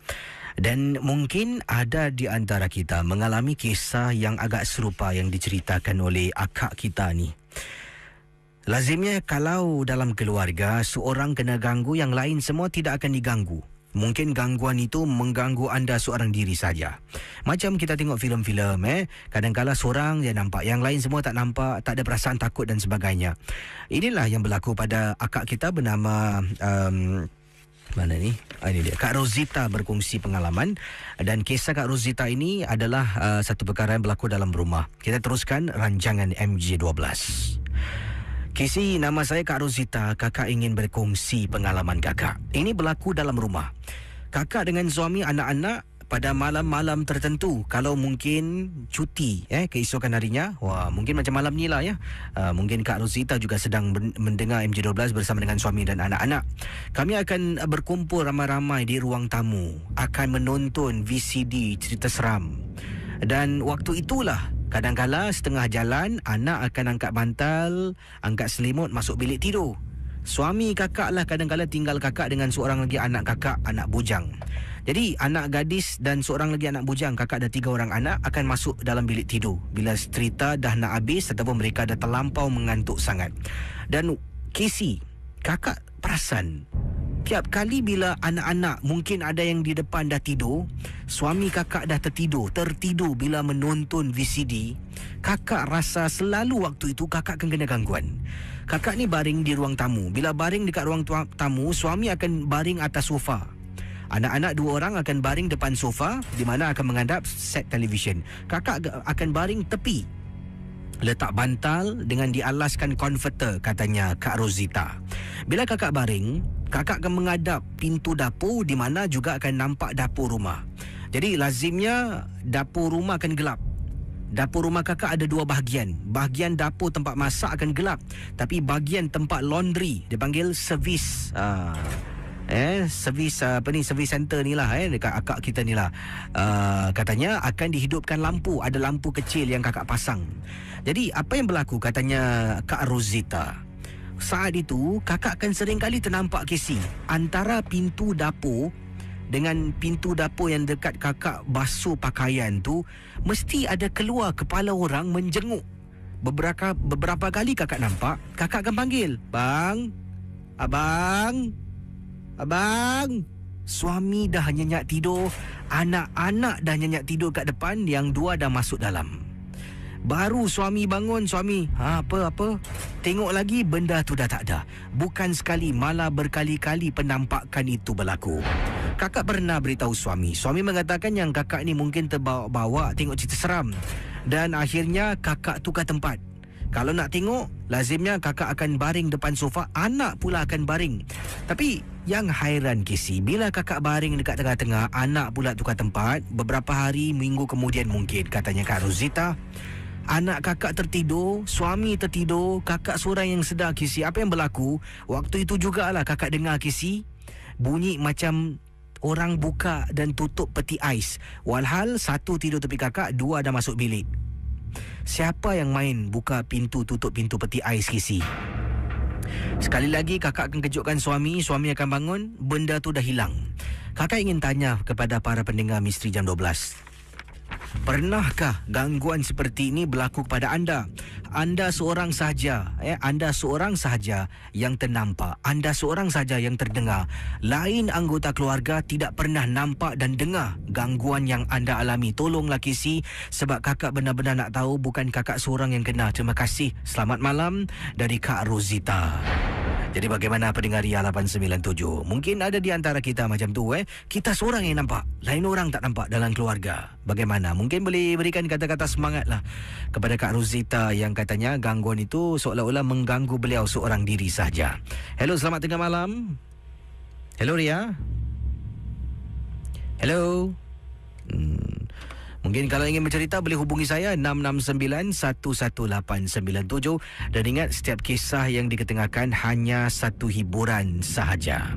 Dan mungkin ada di antara kita mengalami kisah yang agak serupa yang diceritakan oleh akak kita ni. Lazimnya kalau dalam keluarga seorang kena ganggu, yang lain semua tidak akan diganggu. Mungkin gangguan itu mengganggu anda seorang diri saja. Macam kita tengok filem-filem, kadang-kala seorang dia nampak, yang lain semua tak nampak, tak ada perasaan takut dan sebagainya. Inilah yang berlaku pada akak kita bernama mana ni? Ini dia. Kak Rosita berkongsi pengalaman, dan kisah Kak Rosita ini adalah satu perkara yang berlaku dalam rumah. Kita teruskan rancangan MJ12. Kisi, nama saya Kak Rosita. Kakak ingin berkongsi pengalaman kakak. Ini berlaku dalam rumah. Kakak dengan suami, anak-anak pada malam-malam tertentu, kalau mungkin cuti keesokan harinya, wah, mungkin macam malam ni lah ya. Mungkin Kak Rosita juga sedang mendengar MJ12 bersama dengan suami dan anak-anak. Kami akan berkumpul ramai-ramai di ruang tamu, akan menonton VCD cerita seram. Dan waktu itulah kadang-kala setengah jalan, anak akan angkat bantal, angkat selimut, masuk bilik tidur. Suami kakak lah kadang-kala tinggal kakak dengan seorang lagi anak kakak, anak bujang. Jadi anak gadis dan seorang lagi anak bujang, kakak ada 3 orang anak, akan masuk dalam bilik tidur bila cerita dah nak habis ataupun mereka dah terlampau mengantuk sangat. Dan Casey, kakak perasan tiap kali bila anak-anak, mungkin ada yang di depan dah tidur, suami kakak dah tertidur bila menonton VCD, kakak rasa selalu waktu itu kakak akan kena gangguan. Kakak ni baring di ruang tamu. Bila baring dekat ruang tamu, suami akan baring atas sofa. Anak-anak 2 orang akan baring depan sofa di mana akan menghadap set televisyen. Kakak akan baring tepi, letak bantal dengan dialaskan comforter, katanya Kak Rosita. Bila kakak baring, kakak akan menghadap pintu dapur di mana juga akan nampak dapur rumah. Jadi lazimnya dapur rumah akan gelap. Dapur rumah kakak ada 2 bahagian. Bahagian dapur tempat masak akan gelap, tapi bahagian tempat laundry, dia panggil servis servis center ni lah dekat akak kita ni lah, katanya akan dihidupkan lampu. Ada lampu kecil yang kakak pasang. Jadi apa yang berlaku, katanya Kak Rosita, saat itu kakak akan sering kali ternampak Casey, antara pintu dapur dengan pintu dapur yang dekat kakak basuh pakaian tu, mesti ada keluar kepala orang menjenguk. Beberapa kali kakak nampak, kakak akan panggil, "Bang, abang, abang." Suami dah nyenyak tidur, anak-anak dah nyenyak tidur kat depan, yang 2 dah masuk dalam. Baru suami bangun, suami, apa? Tengok lagi, benda tu dah tak ada. Bukan sekali, malah berkali-kali penampakan itu berlaku. Kakak pernah beritahu suami. Suami mengatakan yang kakak ni mungkin terbawa-bawa tengok cerita seram. Dan akhirnya kakak tukar tempat. Kalau nak tengok, lazimnya kakak akan baring depan sofa, anak pula akan baring. Tapi yang hairan Casey, bila kakak baring dekat tengah-tengah, anak pula tukar tempat, beberapa hari, minggu kemudian mungkin, katanya Kak Rosita, anak kakak tertidur, suami tertidur, kakak seorang yang sedar Casey. Apa yang berlaku? Waktu itu jugalah kakak dengar Casey, bunyi macam orang buka dan tutup peti ais. Walhal 1 tidur tepi kakak, 2 dah masuk bilik. Siapa yang main buka pintu, tutup pintu peti ais Casey? Sekali lagi kakak akan kejutkan suami akan bangun, benda tu dah hilang. Kakak ingin tanya kepada para pendengar Misteri Jam 12. Pernahkah gangguan seperti ini berlaku kepada anda? Anda seorang sahaja, anda seorang sahaja yang ternampak, anda seorang sahaja yang terdengar. Lain anggota keluarga tidak pernah nampak dan dengar gangguan yang anda alami. Tolonglah Casey, sebab kakak benar-benar nak tahu, bukan kakak seorang yang kena. Terima kasih. Selamat malam dari Kak Rosita. Jadi bagaimana pendengar Ria 897? Mungkin ada di antara kita macam tu kita seorang yang nampak, lain orang tak nampak dalam keluarga. Bagaimana? Mungkin boleh berikan kata-kata semangat lah kepada Kak Rosita yang katanya gangguan itu seolah-olah mengganggu beliau seorang diri saja. Hello, selamat tengah malam. Hello Ria. Hello. Mungkin kalau ingin bercerita boleh hubungi saya 669-11897. Dan ingat, setiap kisah yang diketengahkan hanya satu hiburan sahaja.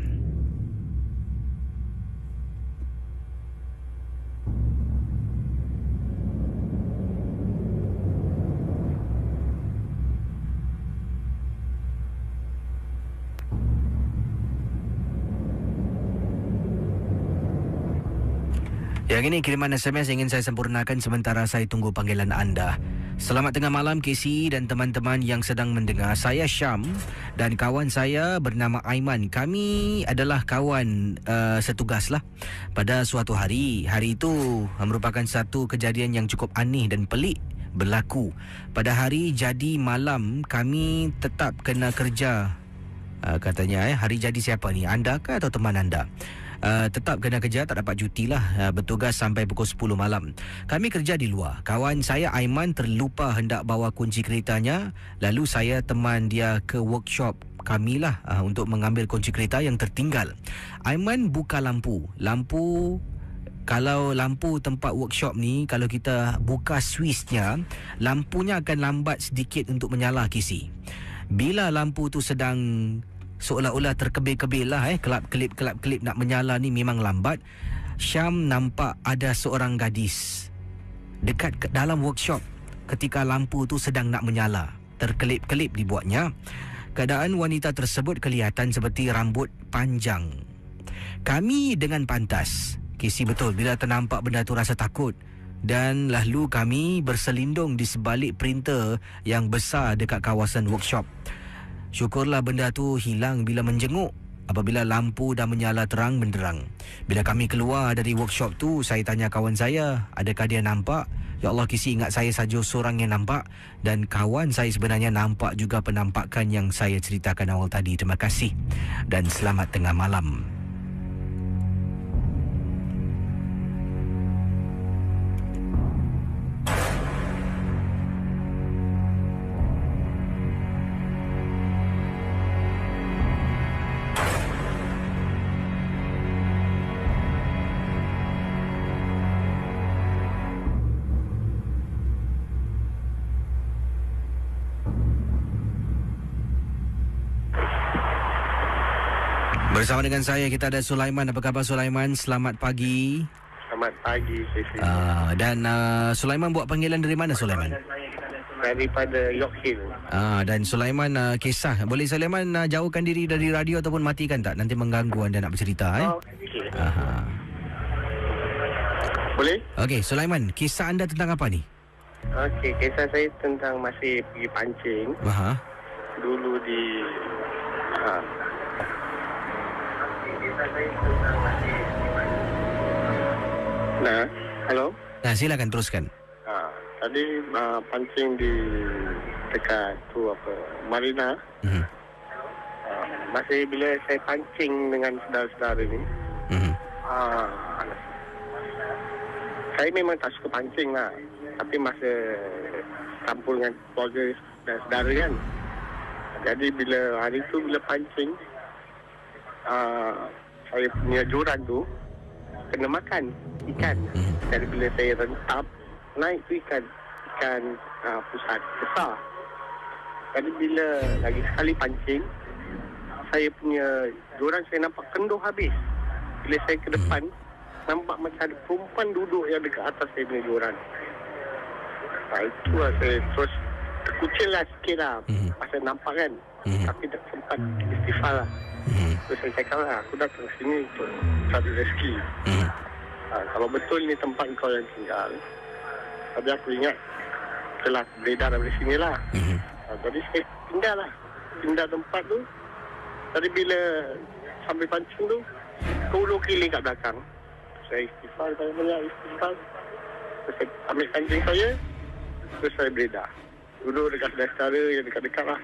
Yang ini kiriman SMS ingin saya sempurnakan sementara saya tunggu panggilan anda. Selamat tengah malam KC dan teman-teman yang sedang mendengar. Saya Syam dan kawan saya bernama Aiman. Kami adalah kawan setugas lah. Pada suatu hari itu merupakan satu kejadian yang cukup aneh dan pelik berlaku. Pada hari jadi malam kami tetap kena kerja. Katanya hari jadi siapa ni? Anda ke atau teman anda? Tetap kena kerja, tak dapat cuti lah, bertugas sampai pukul 10 malam. Kami kerja di luar. Kawan saya Aiman terlupa hendak bawa kunci keretanya. Lalu saya teman dia ke workshop kami lah untuk mengambil kunci kereta yang tertinggal. Aiman buka lampu. Kalau lampu tempat workshop ni, kalau kita buka switchnya, lampunya akan lambat sedikit untuk menyala KC. Bila lampu tu sedang seolah-olah terkebil-kebil lah, kelap-kelip nak menyala ni memang lambat. Syam nampak ada seorang gadis dekat dalam workshop ketika lampu tu sedang nak menyala. Terkelip-kelip dibuatnya. Keadaan wanita tersebut kelihatan seperti rambut panjang. Kami dengan pantas, KC betul, bila ternampak benda tu rasa takut. Dan lalu kami berselindung di sebalik printer yang besar dekat kawasan workshop. Syukurlah benda tu hilang bila menjenguk apabila lampu dah menyala terang benderang. Bila kami keluar dari workshop tu, saya tanya kawan saya, adakah dia nampak? Ya Allah, KC ingat saya saja seorang yang nampak. Dan kawan saya sebenarnya nampak juga penampakan yang saya ceritakan awal tadi. Terima kasih dan selamat tengah malam. Bersama dengan saya kita ada Sulaiman. Apa khabar Sulaiman? Selamat pagi. Selamat pagi, Sisi. Dan Sulaiman buat panggilan dari mana Sulaiman? Daripada York Hill. Dan Sulaiman kisah. Boleh Sulaiman jauhkan diri dari radio ataupun matikan tak? Nanti mengganggu anda nak bercerita. Okay. Boleh? Okey, Sulaiman, kisah anda tentang apa ni? Okey, kisah saya tentang masih pergi pancing. Dulu di... Nah, halo? Silakan teruskan. Tadi pancing di dekat tu Marina. Masih bila saya pancing dengan saudara-saudara ni, saya memang tak suka pancing lah. Tapi masa campur dengan keluarga dan saudara kan. Jadi bila hari tu bila pancing, saya punya joran tu kena makan ikan. Jadi bila saya rentap, naik tu ikan pusat besar. Jadi bila lagi sekali pancing, saya punya joran saya nampak kenduh habis. Bila saya ke depan, nampak macam ada perempuan duduk yang dekat atas saya punya joran. Itulah saya terus terkucil lah sikit lah. Pasal nampak kan. Tapi tak sempat istighfar lah. Terus saya cakap lah, aku datang sini untuk cari rezeki. Kalau betul ni tempat kau yang tinggal, tapi aku ingat telah beredar dari sini lah. Jadi saya pindah tempat tu. Tadi bila sambil pancing tu, ke ulu keliling kat belakang. Saya istighfar, banyak istighfar. Terus saya ambil kancing saya, terus saya beredar. Duduk dekat saudara yang dekat-dekat lah.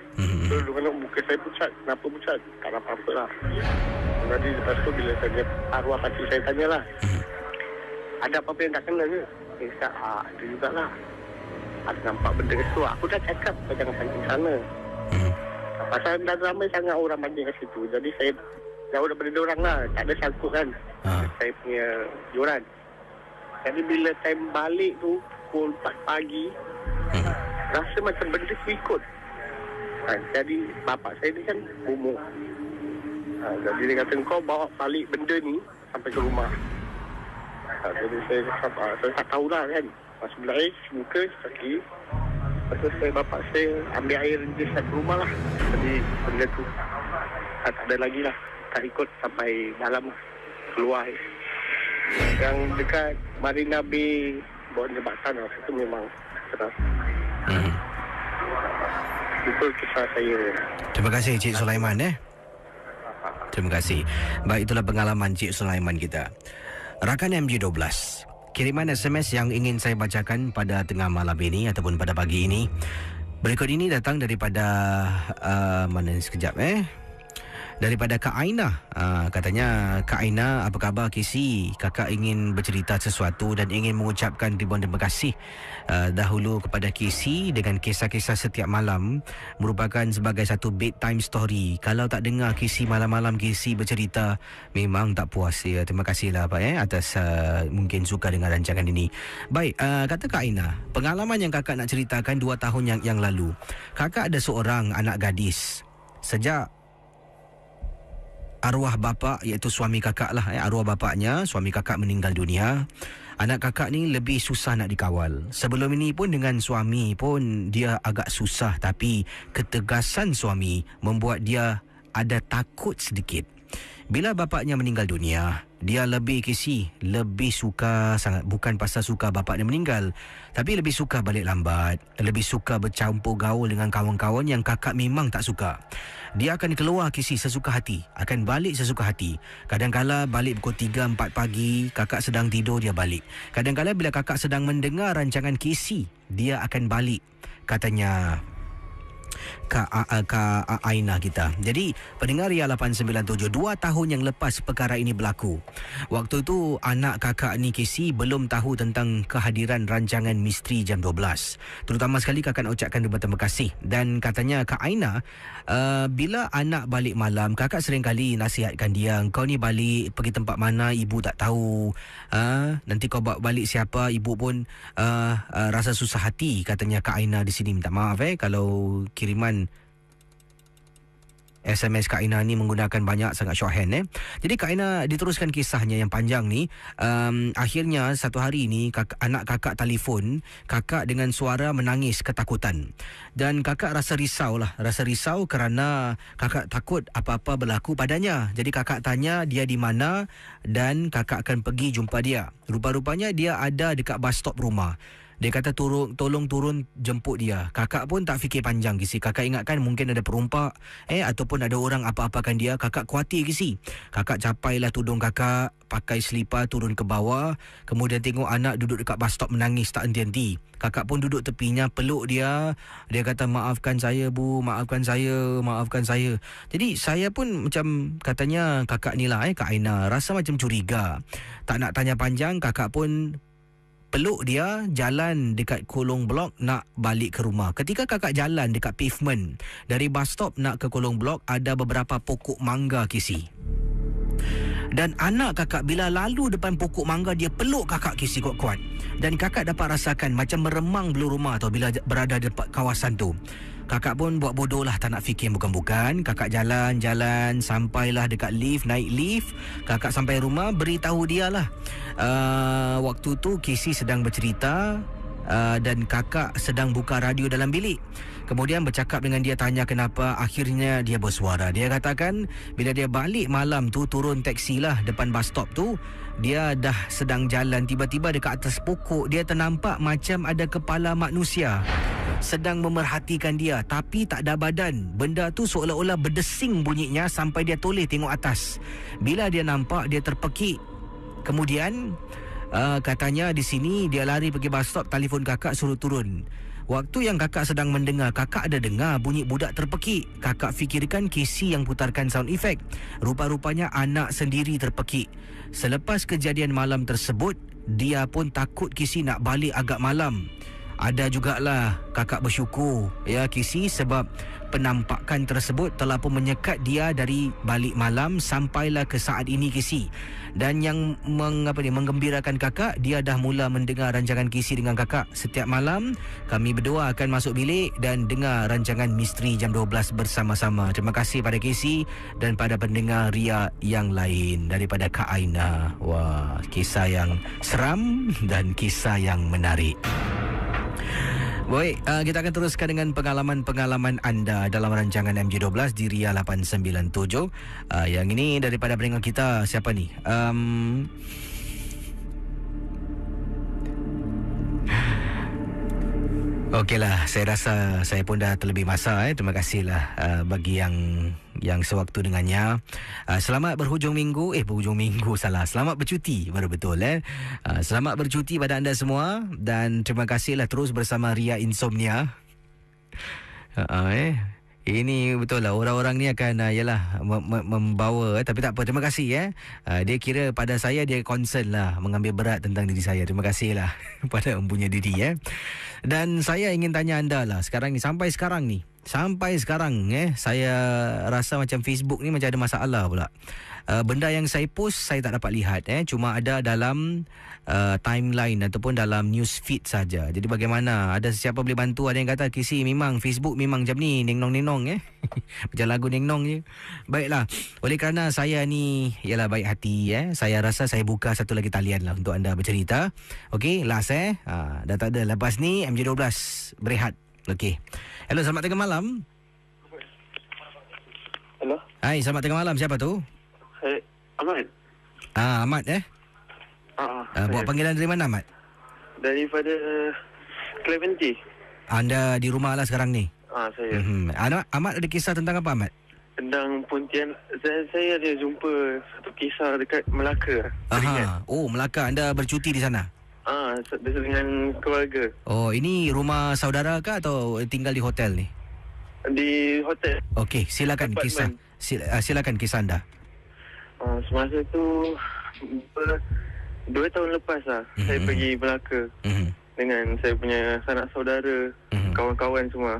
Dulu kan muka saya pucat. Kenapa pucat? Tak ada apa-apa lah. Jadi lepas tu bila saya arwah pakcik saya tanya lah, ada apa-apa yang tak kena ke? Saya cakap, ada jugalah. Ada nampak benda ke situ. Aku dah cakap kau jangan pancing sana. Pasal dah ramai sangat orang pancing kat situ. Jadi saya jauh daripada diorang lah. Tak ada sangkut kan. Saya punya joran. Jadi bila time balik tu pukul 4 pagi, rasa macam benda tu ikut. Jadi bapak saya ni kan umur. Jadi dia kata kau bawa balik benda ni sampai ke rumah. Jadi saya tak tahulah kan. Sebelah air, muka, kaki. Lepas tu bapak saya ambil air je ke rumah lah. Jadi benda tu tak ada lagi lah. Tak ikut sampai dalam keluar. Yang dekat Marina Bay bawah jambatan itu memang keras. Itu kisah saya. Terima kasih Cik Sulaiman Terima kasih. Baik, itulah pengalaman Cik Sulaiman kita. Rakan MG12, kiriman SMS yang ingin saya bacakan pada tengah malam ini ataupun pada pagi ini. Berikut ini datang daripada mana ni sekejap daripada Kak Aina. Katanya, Kak Aina, apa khabar KC? Kakak ingin bercerita sesuatu dan ingin mengucapkan ribuan terima kasih dahulu kepada KC dengan kisah-kisah setiap malam merupakan sebagai satu bedtime story. Kalau tak dengar KC malam-malam KC bercerita, memang tak puas ya. Terima kasihlah Pak atas mungkin suka dengan rancangan ini. Baik, kata Kak Aina, pengalaman yang kakak nak ceritakan 2 tahun yang lalu. Kakak ada seorang anak gadis. Sejak arwah bapa, iaitu suami kakak lah, arwah bapaknya, suami kakak meninggal dunia, anak kakak ni lebih susah nak dikawal. Sebelum ini pun dengan suami pun dia agak susah, tapi ketegasan suami membuat dia ada takut sedikit. Bila bapaknya meninggal dunia, dia lebih suka sangat, bukan pasal suka bapaknya meninggal, tapi lebih suka balik lambat, lebih suka bercampur gaul dengan kawan-kawan yang kakak memang tak suka. Dia akan keluar sesuka hati, akan balik sesuka hati. Kadang-kala balik pukul 3-4 pagi, kakak sedang tidur dia balik. Kadang-kala bila kakak sedang mendengar rancangan dia akan balik, katanya Kak Aina kita. Jadi pendengar Ria 897, 2 tahun yang lepas perkara ini berlaku. Waktu tu anak kakak ni KC belum tahu tentang kehadiran rancangan Misteri Jam 12. Terutama sekali kakak nak ucapkan terima kasih. Dan katanya Kak Aina, bila anak balik malam, kakak sering kali nasihatkan dia, kau ni balik pergi tempat mana ibu tak tahu, nanti kau bawa balik siapa, ibu pun rasa susah hati. Katanya Kak Aina di sini. Minta maaf kalau kiriman SMS Kak Aina ni menggunakan banyak sangat shorthand. Jadi Kak Aina diteruskan kisahnya yang panjang ni. Akhirnya satu hari ni anak kakak telefon kakak dengan suara menangis ketakutan. Dan kakak rasa risau kerana kakak takut apa-apa berlaku padanya. Jadi kakak tanya dia di mana dan kakak akan pergi jumpa dia. Rupa-rupanya dia ada dekat bus stop rumah. Dia kata tolong turun jemput dia. Kakak pun tak fikir panjang KC. Kakak ingatkan mungkin ada perompak ataupun ada orang apa-apakan dia. Kakak khawatir KC. Kakak capailah tudung kakak, pakai selipar turun ke bawah. Kemudian tengok anak duduk dekat bus stop menangis tak henti-henti. Kakak pun duduk tepinya, peluk dia. Dia kata, maafkan saya bu, maafkan saya. Jadi saya pun macam katanya kakak ni lah Kak Aina rasa macam curiga. Tak nak tanya panjang, kakak pun peluk dia, jalan dekat kolong blok nak balik ke rumah. Ketika kakak jalan dekat pavement dari bus stop nak ke kolong blok, ada beberapa pokok mangga KC. Dan anak kakak bila lalu depan pokok mangga, dia peluk kakak KC kuat-kuat. Dan kakak dapat rasakan macam meremang bulu rumah tau bila berada di kawasan tu. Kakak pun buat bodoh lah, tak nak fikir bukan-bukan. Kakak jalan-jalan sampailah dekat lift, naik lift. Kakak sampai rumah, beritahu dia lah. Waktu tu KC sedang bercerita dan kakak sedang buka radio dalam bilik. Kemudian bercakap dengan dia, tanya kenapa. Akhirnya dia bersuara. Dia katakan bila dia balik malam tu, turun taksi lah depan bus stop tu, dia dah sedang jalan, tiba-tiba dekat atas pokok dia ternampak macam ada kepala manusia sedang memerhatikan dia, tapi tak ada badan. Benda tu seolah-olah berdesing bunyinya sampai dia toleh tengok atas. Bila dia nampak, dia terpekik. Kemudian katanya di sini dia lari pergi bus stop, telefon kakak suruh turun. Waktu yang kakak sedang mendengar, kakak ada dengar bunyi budak terpekik. Kakak fikirkan KC yang putarkan sound effect. Rupa-rupanya anak sendiri terpekik. Selepas kejadian malam tersebut, dia pun takut KC nak balik agak malam. Ada jugalah kakak bersyukur KC sebab penampakan tersebut telah pun menyekat dia dari balik malam sampailah ke saat ini KC. Dan yang menggembirakan kakak, dia dah mula mendengar rancangan KC dengan kakak. Setiap malam kami berdua akan masuk bilik dan dengar rancangan Misteri Jam 12 bersama-sama. Terima kasih pada KC dan pada pendengar Ria yang lain. Daripada Kak Aina. Wah, kisah yang seram dan kisah yang menarik. Baik, kita akan teruskan dengan pengalaman-pengalaman anda dalam rancangan MJ12 di Ria 897. Yang ini daripada pendengar kita, siapa ni? Okeylah, saya rasa saya pun dah terlebih masa. Terima kasihlah bagi yang sewaktu dengannya. Selamat berhujung minggu. Berhujung minggu salah. Selamat bercuti, baru betul. Selamat bercuti pada anda semua. Dan terima kasihlah terus bersama Ria Insomnia. Ini betul lah, orang-orang ni akan membawa, tapi tak apa, terima kasih. Dia kira pada saya, dia concern lah, mengambil berat tentang diri saya. Terima kasih lah pada mempunyai diri. Dan saya ingin tanya anda lah, sampai sekarang saya rasa macam Facebook ni macam ada masalah pula. Benda yang saya post saya tak dapat lihat, cuma ada dalam timeline ataupun dalam news feed saja. Jadi bagaimana? Ada siapa boleh bantu? Ada yang kata, Kisi, memang Facebook memang macam ni, nengnong macam lagu nengnong je. Baiklah, oleh kerana saya ni ialah baik hati, saya rasa saya buka satu lagi talian lah untuk anda bercerita. Okey, last dah tak ada. Lepas ni MJ12 berehat. Okey. Hello, selamat tengah malam. Hello. Hai, selamat tengah malam. Siapa tu? Ahmad. Ahmad buat panggilan dari mana, Ahmad? Daripada Clementi. Anda di rumah lah sekarang ni? Saya. Ahmad ada kisah tentang apa, Ahmad? Tentang Pontianak. Saya ada jumpa satu kisah dekat Melaka. Oh, Melaka. Anda bercuti di sana? Dengan keluarga. Oh, ini rumah saudara ke atau tinggal di hotel ni? Di hotel. Okey, silakan kisah. Silakan kisah anda. Semasa tu 2 tahun lepas lah, saya pergi Melaka dengan saya punya sanak saudara, kawan-kawan semua.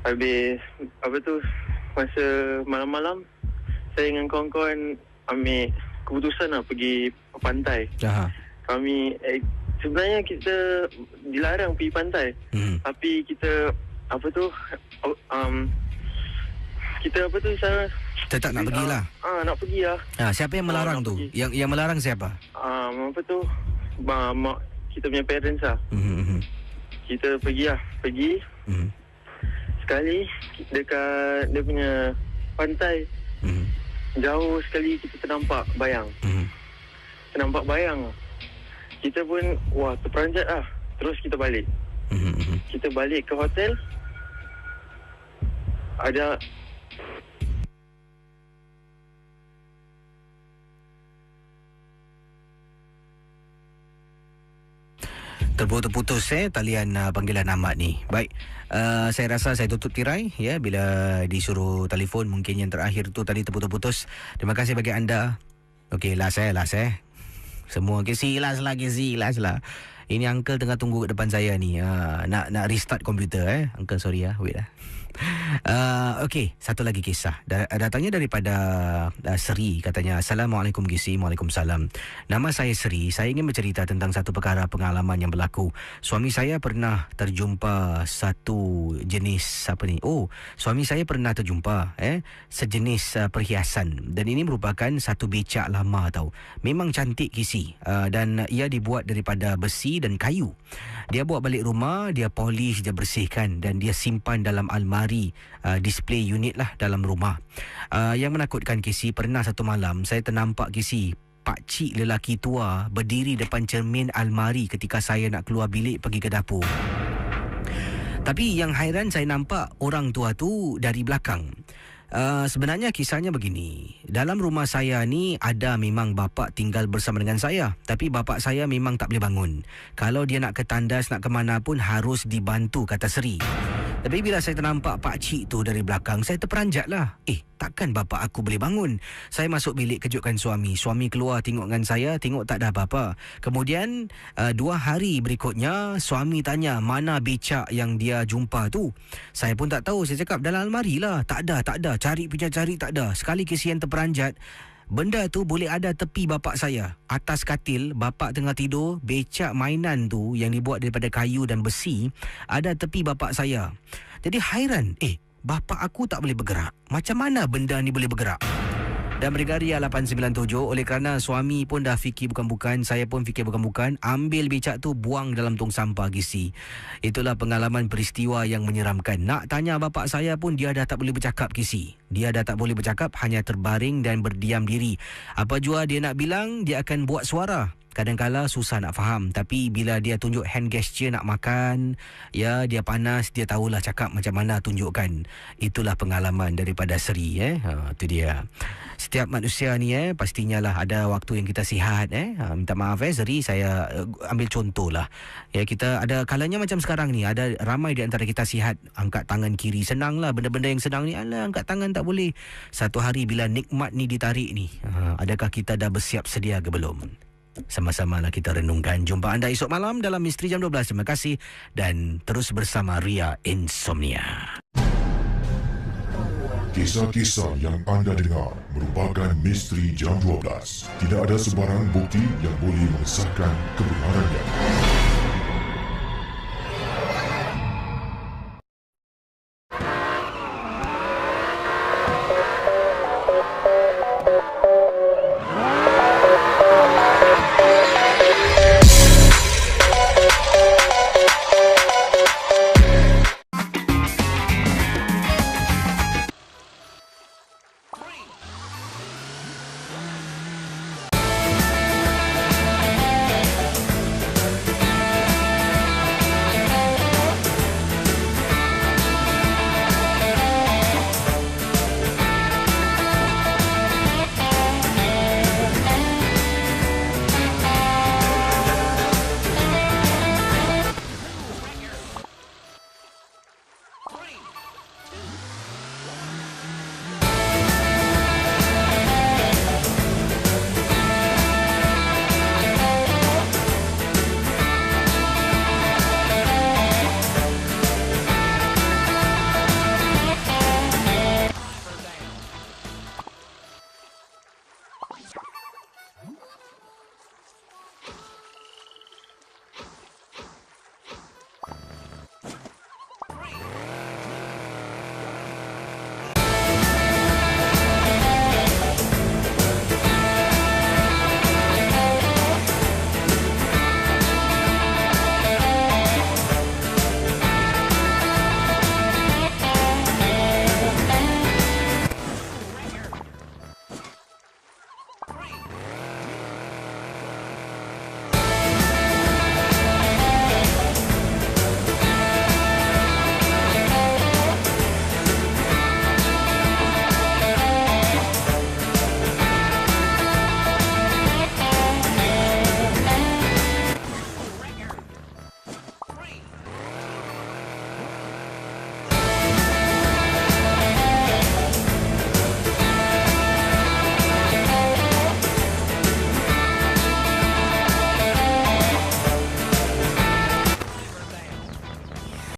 Habis masa malam-malam saya dengan kawan-kawan ambil keputusan lah pergi pantai. Kami sebenarnya kita dilarang pergi pantai, tapi kita tetap nak pergilah. Nak pergi lah. Siapa yang melarang tu? Yang melarang siapa? Mak kita punya parents lah. Kita pergi. Sekali dekat dia punya pantai, jauh sekali kita ternampak bayang. Kita pun terperanjat lah. Terus kita balik. Kita balik ke hotel. Ada terputus talian panggilan Ahmad ni. Baik, saya rasa saya tutup tirai bila disuruh telefon. Mungkin yang terakhir tu tadi terputus-putus. Terima kasih bagi anda. Okey, last. Semua last lah. Ini uncle tengah tunggu kat depan saya ni. Nak restart komputer. Uncle, sorry wait lah. Okey, satu lagi kisah. Datangnya daripada Seri, katanya, Assalamualaikum Gisi. Waalaikumsalam. Nama saya Seri. Saya ingin bercerita tentang satu perkara pengalaman yang berlaku. Suami saya pernah terjumpa satu jenis suami saya pernah terjumpa sejenis perhiasan, dan ini merupakan satu becak lama tau. Memang cantik Gisi, dan ia dibuat daripada besi dan kayu. Dia bawa balik rumah, dia polish, dia bersihkan, dan dia simpan dalam almari display unit lah dalam rumah. Yang menakutkan Kisi, pernah satu malam saya ternampak Kisi, pakcik lelaki tua berdiri depan cermin almari ketika saya nak keluar bilik pergi ke dapur. Tapi yang hairan, saya nampak orang tua tu dari belakang. Sebenarnya kisahnya begini. Dalam rumah saya ni ada memang bapa tinggal bersama dengan saya, tapi bapa saya memang tak boleh bangun. Kalau dia nak ke tandas, nak ke mana pun harus dibantu, kata Seri. Tapi bila saya ternampak pakcik tu dari belakang, saya terperanjat lah. Takkan bapa aku boleh bangun? Saya masuk bilik kejutkan suami. Suami keluar tengok dengan saya, tengok tak ada apa-apa. Kemudian 2 hari berikutnya, suami tanya mana becak yang dia jumpa tu. Saya pun tak tahu. Saya cakap dalam almari lah. Tak ada. Cari tak ada. Sekali kesian terperanjat. Benda tu boleh ada tepi bapak saya. Atas katil, bapak tengah tidur, becak mainan tu yang dibuat daripada kayu dan besi ada tepi bapak saya. Jadi hairan, bapak aku tak boleh bergerak. Macam mana benda ni boleh bergerak? Dan Brigaria 897, oleh kerana suami pun dah fikir bukan-bukan, saya pun fikir bukan-bukan, ambil becak tu buang dalam tong sampah Gisi. Itulah pengalaman peristiwa yang menyeramkan. Nak tanya bapak saya pun dia dah tak boleh bercakap Gisi. Dia dah tak boleh bercakap, hanya terbaring dan berdiam diri. Apa jua dia nak bilang, dia akan buat suara. kadang-kala susah nak faham, tapi bila dia tunjuk hand gesture nak makan, ya, dia panas, dia tahulah cakap macam mana tunjukkan. Itulah pengalaman daripada Seri. Itu dia. Setiap manusia ni pastinya lah ada waktu yang kita sihat. Minta maaf Seri, saya ambil contoh lah. Ya, kita ada kalanya macam sekarang ni, ada ramai di antara kita sihat, angkat tangan kiri senang lah, benda-benda yang senang ni, alah angkat tangan tak boleh. Satu hari bila nikmat ni ditarik ni, adakah kita dah bersiap sedia ke belum? Sama-sama lah kita renungkan. Jumpa anda esok malam dalam Misteri Jam 12. Terima kasih dan terus bersama Ria Insomnia. Kisah-kisah yang anda dengar merupakan Misteri Jam 12. Tidak ada sebarang bukti yang boleh mengesahkan kebenarannya.